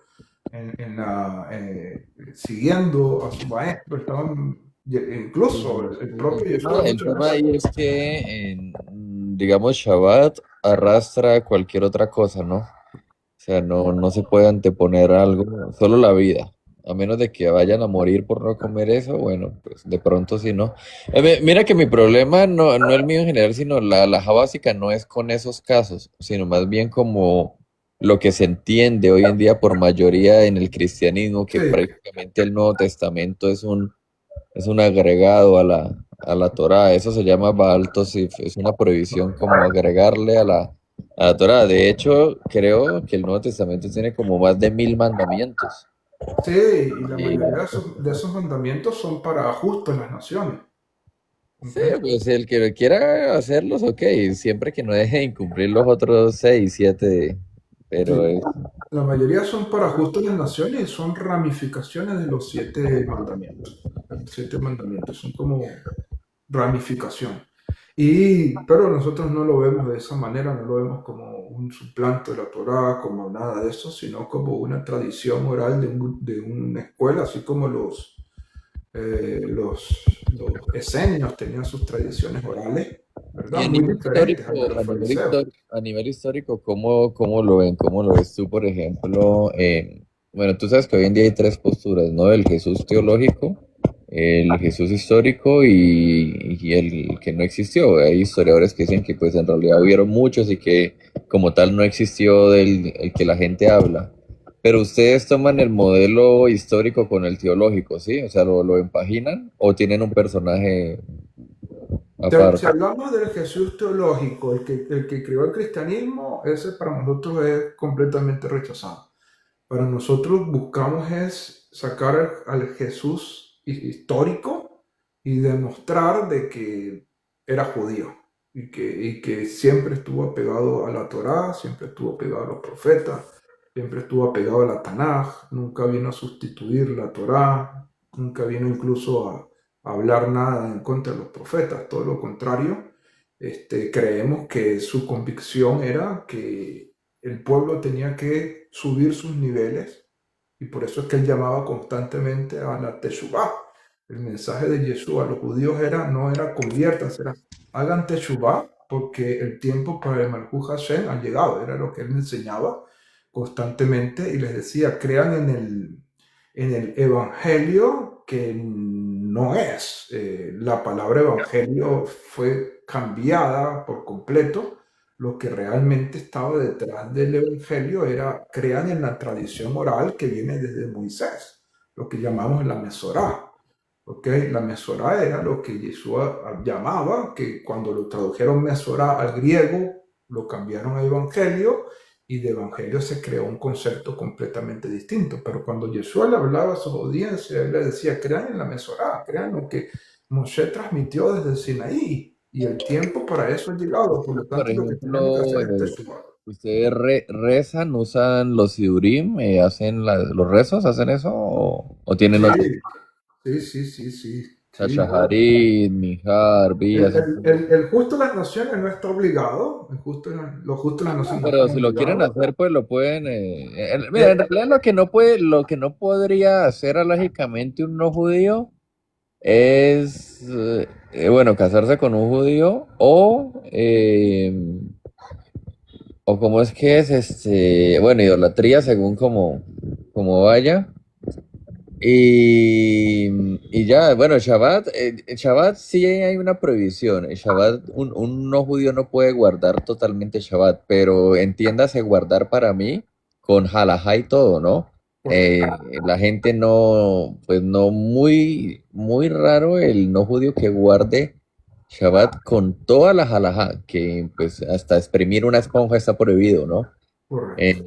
siguiendo a su maestro, estaban, incluso el propio Yeshua El muchas tema veces. ahí es que, digamos, Shabbat arrastra cualquier otra cosa, ¿no? O sea, no se puede anteponer algo, solo la vida. A menos de que vayan a morir por no comer eso, bueno, pues de pronto sí, ¿no? Mira que mi problema no el mío en general, sino la alhaja básica no es con esos casos, sino más bien como lo que se entiende hoy en día por mayoría en el cristianismo, que Sí, prácticamente el Nuevo Testamento es un agregado a la Torá. Eso se llama Baal Tosif, es una prohibición como agregarle a la Torá. De hecho, creo que el Nuevo Testamento tiene como más de 1000 mandamientos. sí, y la Y, mayoría de esos mandamientos son para justo en las naciones. sí, ¿Comprende? pues el que quiera hacerlos, ok, siempre que no deje de incumplir los otros 6 7, pero Sí, la mayoría son para justo en las naciones y son ramificaciones de los 7 mandamientos. Los 7 mandamientos son como ramificación. Pero nosotros no lo vemos de esa manera, no lo vemos como un suplante de la Torá, como nada de eso, sino como una tradición oral de una escuela, así como los esenios tenían sus tradiciones orales, y ¿verdad? Muy diferentes a las de los fariseos. a nivel histórico, ¿cómo lo ven? ¿Cómo lo ves tú, por ejemplo? Bueno, tú sabes que hoy en día hay tres posturas, ¿no? El Jesús teológico, el Jesús histórico y el que no existió. Hay historiadores que dicen que pues en realidad hubieron muchos y que como tal no existió el que la gente habla. Pero ustedes toman el modelo histórico con el teológico, ¿sí? O sea, ¿lo empaginan o tienen un personaje Si aparte? hablamos del Jesús teológico, el que creó el cristianismo, ese para nosotros es completamente rechazado. Para nosotros buscamos es sacar al Jesús histórico y demostrar de que era judío y que siempre estuvo apegado a la Torá, siempre estuvo apegado a los profetas, siempre estuvo apegado a la Tanaj, nunca vino a sustituir la Torá, nunca vino incluso a hablar nada en contra de los profetas, todo lo contrario. Creemos que su convicción era que el pueblo tenía que subir sus niveles y por eso es que él llamaba constantemente a la Teshuvah. El mensaje de Yeshua a los judíos no era conviértanse, era hagan Teshuvah porque el tiempo para el Malhut Hashem ha llegado. Era lo que él enseñaba constantemente y les decía, crean en el evangelio que no es. La palabra evangelio fue cambiada por completo lo que realmente estaba detrás del Evangelio era, crean en la tradición oral que viene desde Moisés, lo que llamamos la Mesorá. ¿Ok? La Mesorá era lo que Yeshua llamaba, que cuando lo tradujeron Mesorá al griego, lo cambiaron a Evangelio, y de Evangelio se creó un concepto completamente distinto. Pero cuando Yeshua le hablaba a sus audiencias, él le decía, crean en la Mesorá, crean lo que Moshe transmitió desde el Sinaí, y el tiempo para eso ha llegado. Por lo Por tanto, lo que tenemos que ejemplo, hacer es testimoniar. ¿ustedes rezan, usan los sidurim, hacen los rezos, hacen eso o tienen otro? Sí, sí, sí, sí, sí, sí, no. Shaharit, Mihar, Vi, hacen todo. El justo de las naciones no está obligado, los justos de las No, naciones no pero están si lo quieren obligados. hacer, pues lo pueden. Mira, en Eh, realidad lo que no podría hacer lógicamente un no judío es, bueno, casarse con un judío o como es que es, bueno, idolatría según como vaya. Y ya, bueno, Shabbat sí hay una prohibición. El Shabbat, un no judío no puede guardar totalmente Shabbat, pero entiéndase guardar para mí con halajá y todo, ¿no? Eh, correcto. la gente no, pues no, muy raro el no judío que guarde Shabbat con toda la halajá, que pues hasta exprimir una esponja está prohibido, ¿no? Correcto.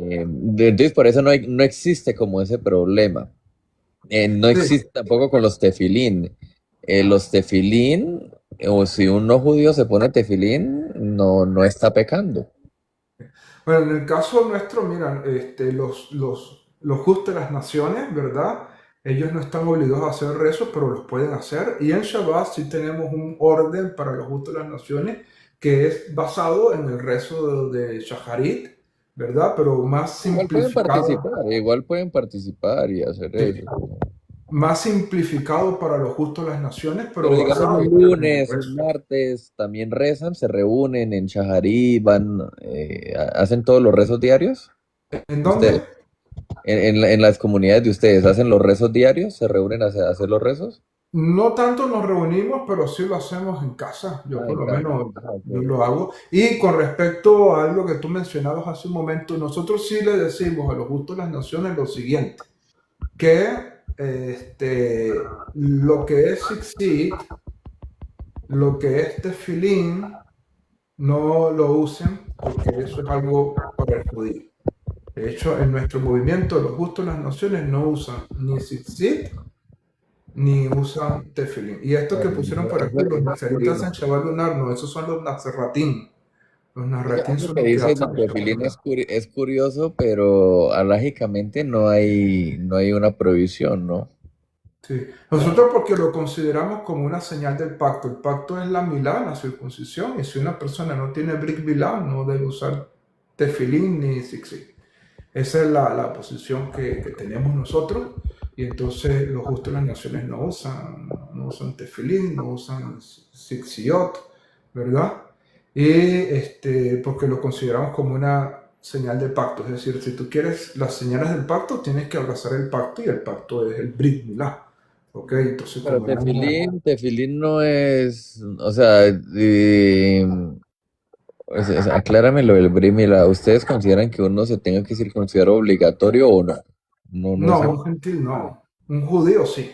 Entonces por eso no existe como ese problema. No Sí, existe tampoco con los tefilín. Los tefilín, o si un no judío se pone tefilín, no está pecando. bueno, en el caso nuestro, mira, los justos de las naciones, ¿verdad? Ellos no están obligados a hacer rezos, pero los pueden hacer. Y en Shabbat sí tenemos un orden para los justos de las naciones que es basado en el rezo de Shaharit, ¿verdad? Pero más simplificado. Igual pueden participar y hacer Sí, eso. más simplificado para los justos de las naciones, Pero pero digamos basado un en el lunes, un rezo. martes, también rezan, se reúnen en Shaharí, hacen todos los rezos diarios. ¿En dónde? Ustedes, en las comunidades de ustedes, ¿hacen los rezos diarios? ¿Se reúnen a hacer los rezos? No tanto nos reunimos, pero sí lo hacemos en casa. Yo Ah, por en lo casa. menos Ah, yo ok. lo hago. Y con respecto a algo que tú mencionabas hace un momento, nosotros sí le decimos a los justos de las naciones lo siguiente, que lo que es Sixit, lo que es Tefilín, no lo usen porque eso es algo para el judío. De hecho, en nuestro movimiento, los justos de las naciones no usan ni Sixit ni usan tefilín. Y esto que Bueno, pusieron por aquí, los eso es nazaritas curioso. en Shabbat lunar, no, esos son los nazarratín. Los nazaratín Eso son que los que dices de hacen el Shabbat tefilín lunar. es curioso, pero alágicamente no hay una prohibición, ¿no? Sí. Nosotros porque lo consideramos como una señal del pacto. El pacto es la milá, la circuncisión, y si una persona no tiene brit milá, no debe usar tefilín ni zikzit. Esa es la posición que tenemos nosotros. Y entonces los justos de las naciones no usan tefilín, no usan zixiot, ¿verdad? Y porque lo consideramos como una señal de pacto. Es decir, si tú quieres las señales del pacto, tienes que abrazar el pacto, y el pacto es el Brit Milá. ¿Ok? Entonces, Pero como no, tefilín no es, o sea, aclárame lo del brímila. ¿Ustedes consideran que uno se tenga que circuncidar obligatorio o no? No es no, así. un gentil no. Un judío sí.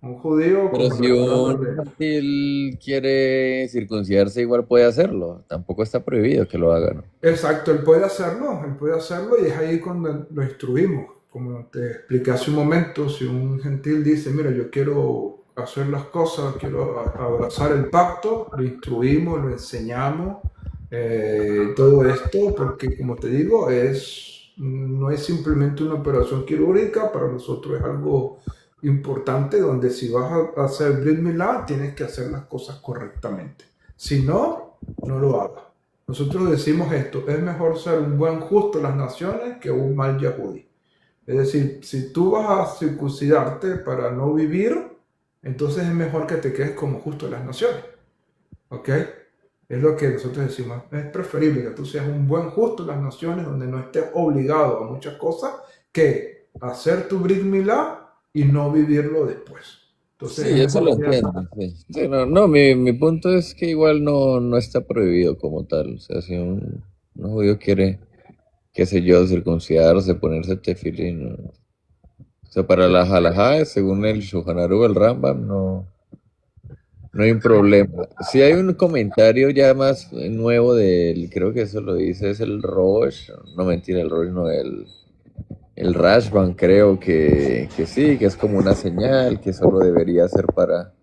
Un judío Pero como si la palabra un de... gentil quiere circuncidarse, igual puede hacerlo. Tampoco está prohibido que lo haga, ¿no? Exacto, él puede hacerlo, y es ahí cuando lo instruimos. Como te expliqué hace un momento, si un gentil dice, mira, yo quiero hacer las cosas, quiero abrazar el pacto, lo instruimos, lo enseñamos, todo esto, porque como te digo, no es simplemente una operación quirúrgica, para nosotros es algo importante, donde si vas a hacer Brit Milá, tienes que hacer las cosas correctamente. Si no, no lo hagas. Nosotros decimos esto, es mejor ser un buen justo en las naciones que un mal yahudí. Es decir, si tú vas a circuncidarte para no vivir, entonces es mejor que te quedes como justo en las naciones. ¿Ok? Es lo que nosotros decimos. Es preferible que tú seas un buen justo en las naciones, donde no estés obligado a muchas cosas, que hacer tu Brit Milá y no vivirlo después. Entonces, Sí, en eso esos lo días, entiendo. Sí. Sí, no, no, mi punto es que igual no está prohibido como tal. O sea, si un judío quiere, qué sé yo, circuncidarse, ponerse tefilín, ¿no? O sea, para la halajá, según el Shulchan Aruch, el Rambam, no hay un problema. Si hay un comentario ya más nuevo del, creo que eso lo dice, es el Rosh, no mentira, el Rosh no, el Rashban, creo que sí, que es como una señal, que solo debería ser para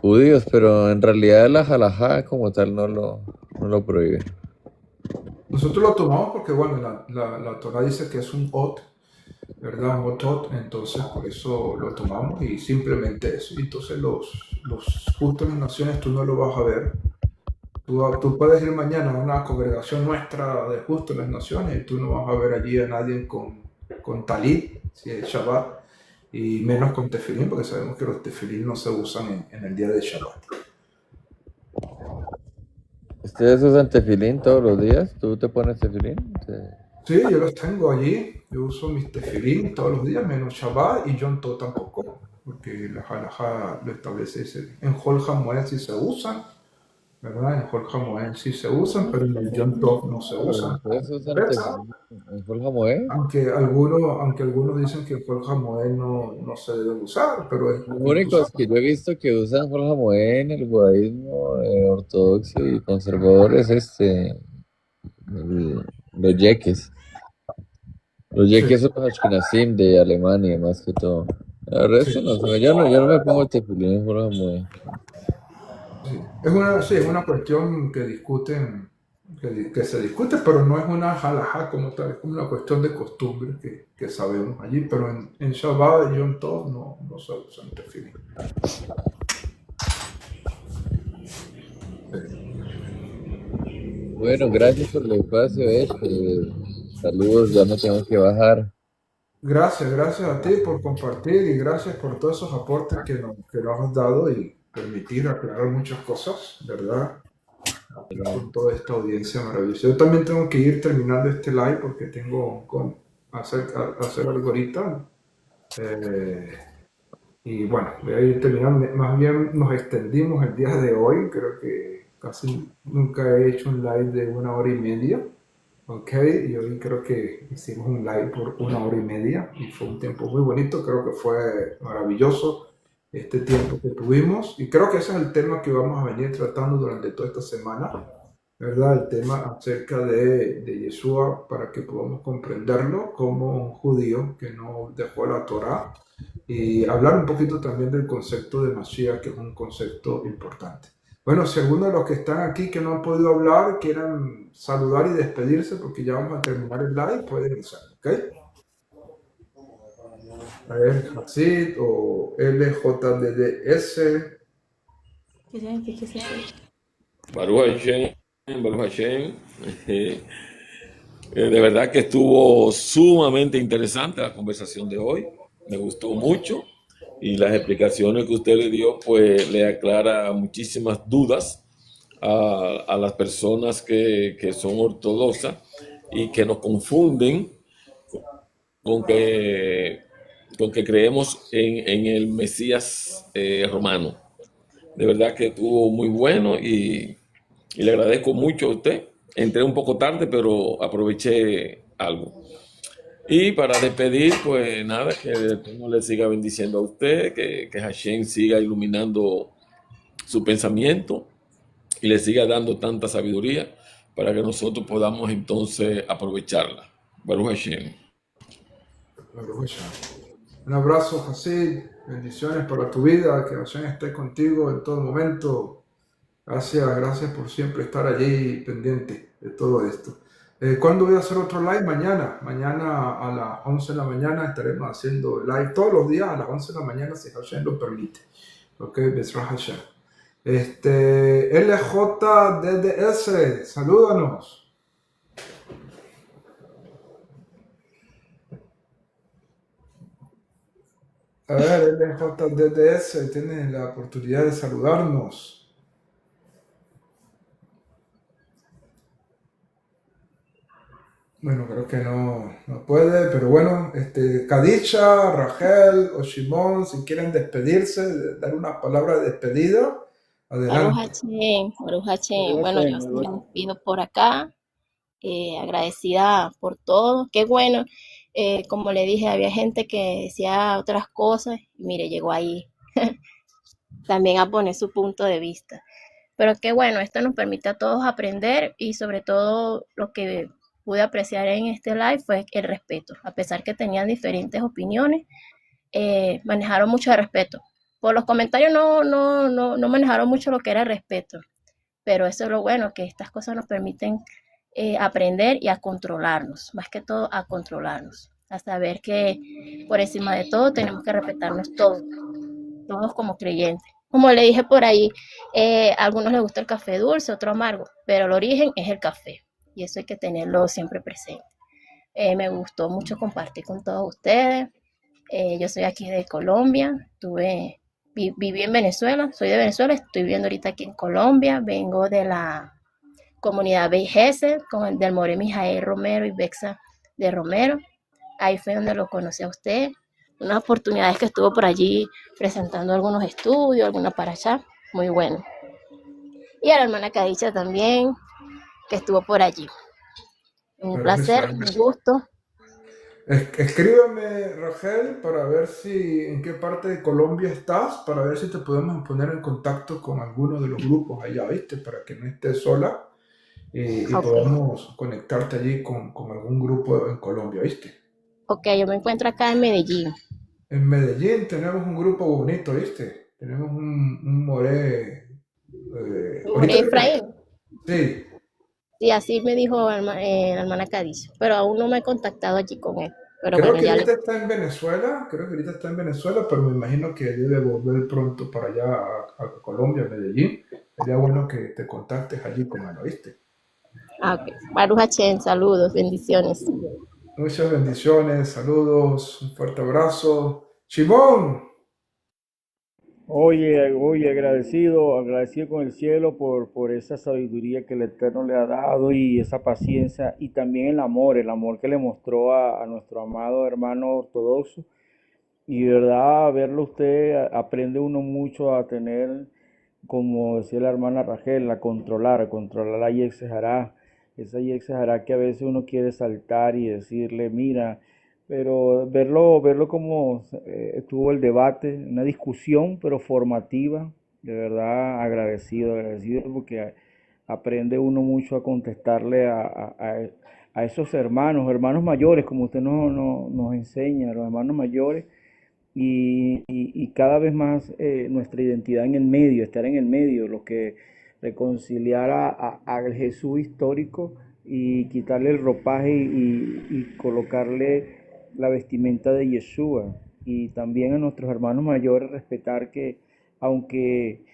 judíos, pero en realidad la halajá como tal no lo prohíbe. nosotros lo tomamos porque, bueno, la Torah dice que es un ot, ¿verdad? Un otot, entonces por eso lo tomamos y simplemente eso. Y entonces los justos en las naciones tú no lo vas a ver. Tú puedes ir mañana a una congregación nuestra de justos en las naciones y tú no vas a ver allí a nadie con talit, si es Shabbat, y menos con tefilín, porque sabemos que los tefilín no se usan en el día de Shabbat. ¿Ustedes usan tefilín todos los días? ¿Tú te pones tefilín? Sí. Sí, yo los tengo allí. Yo uso mis tefilín todos los días, menos Shabbat y Yom Tov tampoco, porque la halajá lo establece. En Hol HaMoed sí se usan, ¿verdad? En Hol HaMoed sí se usan, pero en el Yom Tov no se Pero usan. ustedes usan ¿Verdad? tefilín en Full Hamoé. Aunque algunos dicen que el Hol HaMoed no se debe usar, pero Los incluso únicos que yo he visto que usan Full Hamoé en el judaísmo ortodoxo y conservador es los yeques. Los sí, yeques son los Ashkenazim de Alemania, más que todo. El resto sí, no sé, yo no me pongo tefilín en Full Hamoé. sí. Es una cuestión que discuten, que se discute, pero no es una halajá como tal, es como una cuestión de costumbre que sabemos allí, pero en Shabbat y Yom Tov no se usan tefilín. Sí. Bueno, gracias por el espacio, saludos, ya me tengo que bajar. Gracias a ti por compartir y gracias por todos esos aportes que nos has dado y permitir aclarar muchas cosas, ¿verdad? Aquí con toda esta audiencia maravillosa. Yo también tengo que ir terminando este live porque tengo que hacer algo ahorita. Eh, y bueno, voy a ir terminando. Más bien nos extendimos el día de hoy. Creo que casi nunca he hecho un live de 1 hora y media. Ok, y hoy creo que hicimos un live por 1 hora y media y fue un tiempo muy bonito. Creo que fue maravilloso este tiempo que tuvimos. Y creo que ese es el tema que vamos a venir tratando durante toda esta semana, ¿verdad? El tema acerca de Yeshua para que podamos comprenderlo como un judío que no dejó la Torá y hablar un poquito también del concepto de Mashiach, que es un concepto importante. Bueno, si alguno de los que están aquí que no han podido hablar quieran saludar y despedirse porque ya vamos a terminar el live, pueden hacerlo, ¿ok? A ver, Hasid o LJDDS. ¿Qué se hace? Baruch Hashem, Baruch Hashem. Eh, de verdad que estuvo sumamente interesante la conversación de hoy. Me gustó mucho y las explicaciones que usted le dio, pues le aclara muchísimas dudas a las personas que son ortodoxas y que nos confunden con que, con que creemos en el Mesías romano. De verdad que estuvo muy bueno y le agradezco mucho a usted. Entré un poco tarde, pero aproveché algo. Y para despedir, pues nada, que el Eterno le siga bendiciendo a usted, que Hashem siga iluminando su pensamiento y le siga dando tanta sabiduría para que nosotros podamos entonces aprovecharla. Baruch Hashem. Un abrazo, Hasid. Bendiciones para tu vida. Que Hashem esté contigo en todo momento. Gracias por siempre estar allí pendiente de todo esto. ¿Cuándo voy a hacer otro live? Mañana. Mañana a las 11 de la mañana estaremos haciendo live todos los días a las 11 de la mañana si Hashem lo permite. Ok, Bezrat Hashem. LJDDS, salúdanos. A ver, LJDDS, tienes la oportunidad de saludarnos. Bueno, creo que no puede, pero bueno, Khadija, Rachel o Shimon, si quieren despedirse, dar una palabra de despedida, Baruch adelante. Hashem, Baruch Hashem. Baruch Bueno, yo Hashem, me despido por acá, agradecida por todo. Qué bueno, como le dije, había gente que decía otras cosas y mire, llegó ahí también a poner su punto de vista. Pero qué bueno, esto nos permite a todos aprender y sobre todo lo que pude apreciar en este live fue el respeto. A pesar que tenían diferentes opiniones, manejaron mucho el respeto. Por los comentarios no manejaron mucho lo que era el respeto, pero eso es lo bueno, que estas cosas nos permiten aprender y a controlarnos, más que todo a controlarnos, a saber que por encima de todo tenemos que respetarnos todos como creyentes. Como le dije por ahí, a algunos les gusta el café dulce, otro amargo, pero el origen es el café y eso hay que tenerlo siempre presente. Me gustó mucho compartir con todos ustedes. Yo soy aquí de Colombia, viví en Venezuela, soy de Venezuela, estoy viviendo ahorita aquí en Colombia, vengo de la comunidad BGS, con el del More Mijael Romero y Bexa de Romero. Ahí fue donde lo conocí a usted. Unas oportunidades que estuvo por allí presentando algunos estudios, alguna para allá, muy bueno. Y a la hermana Cadicha también, que estuvo por allí. Un Baruch placer, un Hashem. gusto. Escríbeme, Rachel, para ver si en qué parte de Colombia estás, para ver si te podemos poner en contacto con alguno de los grupos allá, ¿viste? Para que no estés sola y Ok, podamos conectarte allí con algún grupo en Colombia, ¿viste? ok, yo me encuentro acá en Medellín. En Medellín tenemos un grupo bonito, ¿viste? Tenemos un Moré. More Ahorita Efraín. sí, Sí, así me dijo la hermana Cadiz, pero aún no me he contactado allí con él. Pero creo bueno, que ya le... ahorita está en Venezuela, creo que ahorita está en Venezuela, pero me imagino que debe volver pronto para allá a Colombia, a Medellín. Sería bueno que te contactes allí con él, ¿viste? Ah, ok. Baruch Hachem, saludos, bendiciones. Muchas bendiciones, saludos, un fuerte abrazo. Shimón, Oye, agradecido con el cielo por esa sabiduría que el Eterno le ha dado y esa paciencia y también el amor que le mostró a nuestro amado hermano ortodoxo. Y de verdad, verlo usted, aprende uno mucho a tener, como decía la hermana Rachel, a controlar la Yexejará, esa Yexejará que a veces uno quiere saltar y decirle, mira, pero verlo como tuvo el debate, una discusión, pero formativa, de verdad agradecido porque aprende uno mucho a contestarle a esos hermanos mayores, como usted nos enseña, los hermanos mayores y cada vez más nuestra identidad en el medio, estar en el medio, lo que reconciliar al Jesús histórico y quitarle el ropaje y colocarle la vestimenta de Yeshua. Y también a nuestros hermanos mayores respetar que aunque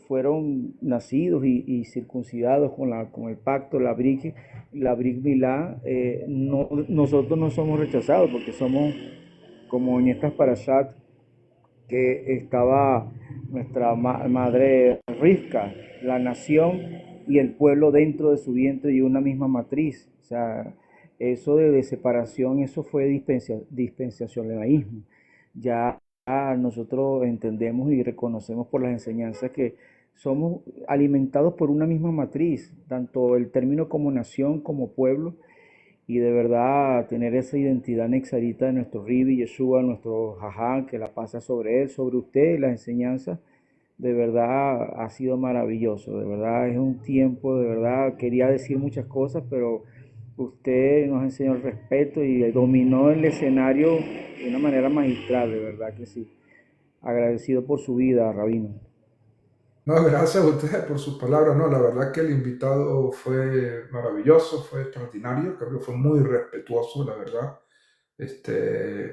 fueron nacidos y circuncidados con el pacto, la Brit Milá, nosotros no somos rechazados porque somos como en estas parashat que estaba nuestra madre Rivka, la nación y el pueblo dentro de su vientre y una misma matriz. O sea, eso de separación, eso fue dispensacionalismo. Ya nosotros entendemos y reconocemos por las enseñanzas que somos alimentados por una misma matriz, tanto el término como nación como pueblo, y de verdad tener esa identidad nexarita de nuestro Ribi, Yeshua, nuestro Jajá, que la pasa sobre él, sobre usted, y las enseñanzas, de verdad ha sido maravilloso, de verdad es un tiempo, de verdad quería decir muchas cosas, pero usted nos enseñó el respeto y dominó el escenario de una manera magistral, de verdad que sí. Agradecido por su vida, Rabino. no, gracias a ustedes por sus palabras. No, la verdad que el invitado fue maravilloso, fue extraordinario, creo que fue muy respetuoso, la verdad.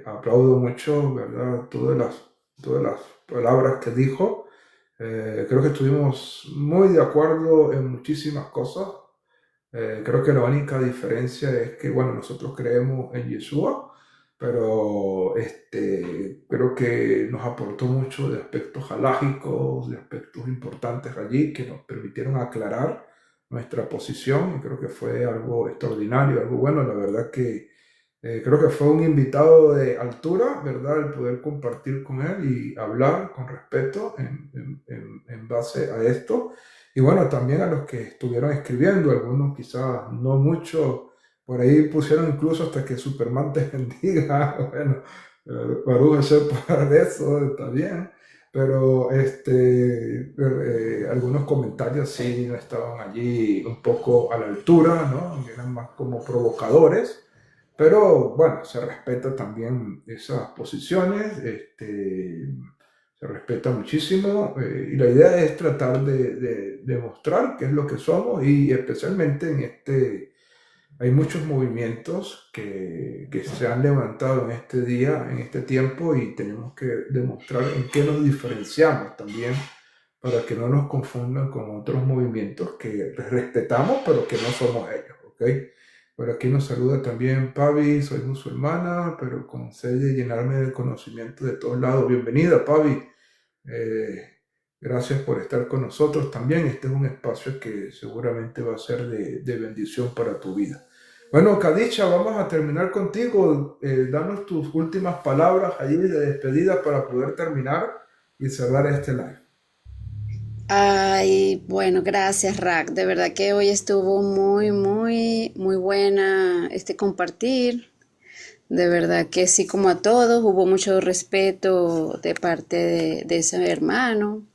Aplaudo mucho, ¿verdad? Todas las palabras que dijo. Creo que estuvimos muy de acuerdo en muchísimas cosas. Creo que la única diferencia es que, bueno, nosotros creemos en Yeshua, pero creo que nos aportó mucho de aspectos halágicos, de aspectos importantes allí que nos permitieron aclarar nuestra posición, y creo que fue algo extraordinario, algo bueno. La verdad que creo que fue un invitado de altura, ¿verdad? El poder compartir con él y hablar con respeto en base a esto. Y bueno, también a los que estuvieron escribiendo, algunos quizás no mucho, por ahí pusieron incluso hasta que Superman te bendiga. Bueno, Baruch Hashem por eso, está bien. Pero algunos comentarios sí no estaban allí un poco a la altura, ¿no? Eran más como provocadores. Pero bueno, se respeta también esas posiciones, se respeta muchísimo, y la idea es tratar de demostrar qué es lo que somos, y especialmente hay muchos movimientos que se han levantado en este día, en este tiempo, y tenemos que demostrar en qué nos diferenciamos también para que no nos confundan con otros movimientos que respetamos, pero que no somos ellos, ¿ok? Por aquí nos saluda también Pavi, soy musulmana, pero con sed de llenarme de conocimiento de todos lados. Bienvenida, Pavi. Eh, Gracias por estar con nosotros también. Este es un espacio que seguramente va a ser de bendición para tu vida. Bueno, Kadisha, vamos a terminar contigo. Danos tus últimas palabras allí de despedida para poder terminar y cerrar este live. Ay, bueno, gracias, Rack. De verdad que hoy estuvo muy buena este compartir. De verdad que sí, como a todos, hubo mucho respeto de parte de ese hermano.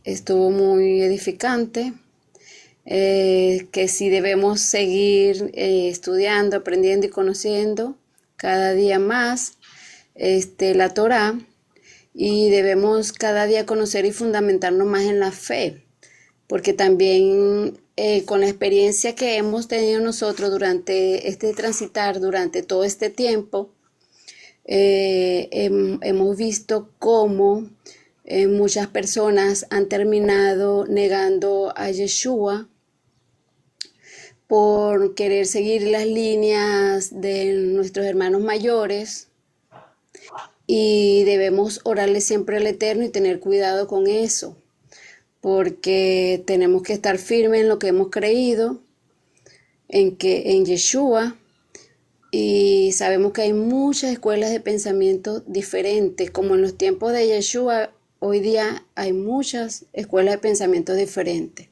Estuvo muy edificante. Que sí debemos seguir estudiando, aprendiendo y conociendo cada día más la Torá, y debemos cada día conocer y fundamentarnos más en la fe, porque también con la experiencia que hemos tenido nosotros durante este transitar, durante todo este tiempo, hemos visto cómo muchas personas han terminado negando a Yeshua por querer seguir las líneas de nuestros hermanos mayores, y debemos orarle siempre al Eterno y tener cuidado con eso, porque tenemos que estar firmes en lo que hemos creído, en Yeshua, y sabemos que hay muchas escuelas de pensamiento diferentes, como en los tiempos de Yeshua. Hoy día hay muchas escuelas de pensamiento diferentes,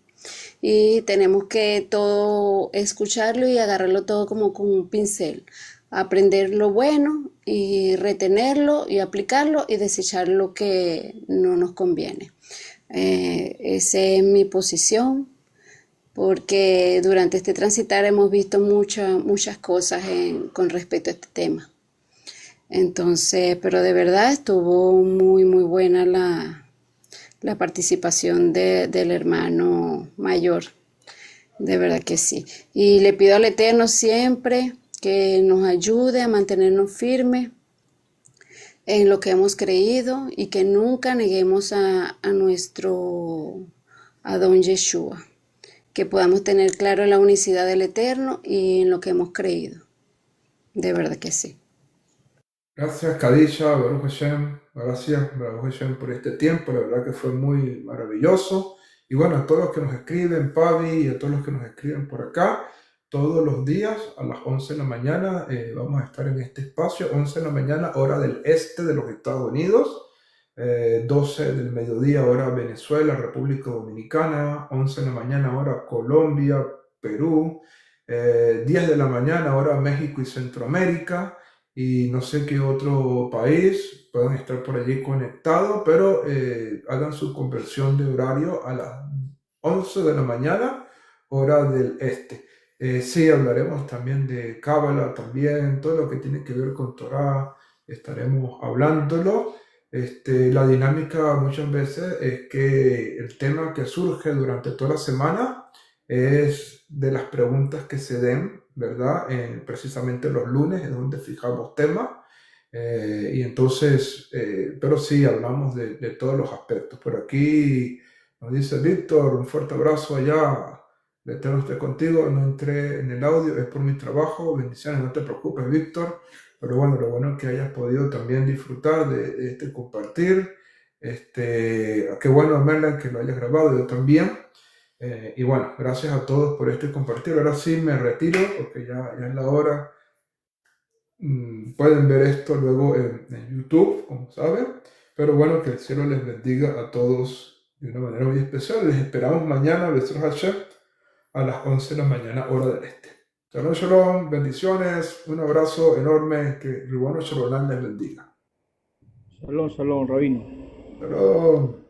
y tenemos que todo escucharlo y agarrarlo todo como con un pincel, aprender lo bueno y retenerlo y aplicarlo, y desechar lo que no nos conviene. Esa es mi posición, porque durante este transitar hemos visto muchas cosas con respecto a este tema. Entonces, pero de verdad estuvo muy buena la participación del hermano mayor, de verdad que sí. Y le pido al Eterno siempre que nos ayude a mantenernos firmes en lo que hemos creído, y que nunca neguemos a nuestro Adón Yeshua, que podamos tener claro la unicidad del Eterno y en lo que hemos creído, de verdad que sí. Gracias, Kadisha, Baruch Hashem. Gracias, Baruch Hashem, por este tiempo. La verdad que fue muy maravilloso. Y bueno, a todos los que nos escriben, Pavi, y a todos los que nos escriben por acá, todos los días a las 11 de la mañana vamos a estar en este espacio, 11 de la mañana, hora del este de los Estados Unidos, 12 del mediodía, hora Venezuela, República Dominicana, 11 de la mañana, hora Colombia, Perú, 10 de la mañana, hora México y Centroamérica, y no sé qué otro país puedan estar por allí conectados, pero hagan su conversión de horario a las 11 de la mañana, hora del este. Sí, hablaremos también de Cábala, también todo lo que tiene que ver con Torah, estaremos hablándolo. La dinámica muchas veces es que el tema que surge durante toda la semana es de las preguntas que se den, ¿verdad? Precisamente los lunes es donde fijamos temas, y entonces, pero sí, hablamos de todos los aspectos. Por aquí nos dice Víctor, un fuerte abrazo allá. El Eterno esté contigo. No entré en el audio, es por mi trabajo. Bendiciones, no te preocupes, Víctor. Pero bueno, lo bueno es que hayas podido también disfrutar de este compartir. Qué bueno, Merlan, que lo hayas grabado, yo también. Y bueno, gracias a todos por este compartir. Ahora sí me retiro porque ya es la hora. Pueden ver esto luego en YouTube, como saben. Pero bueno, que el cielo les bendiga a todos de una manera muy especial. Les esperamos mañana, Besros Hashem, a las 11 de la mañana, hora del este. Shalom, shalom, bendiciones, un abrazo enorme, que Ribono Shalom les bendiga. Shalom, shalom, rabino. Shalom.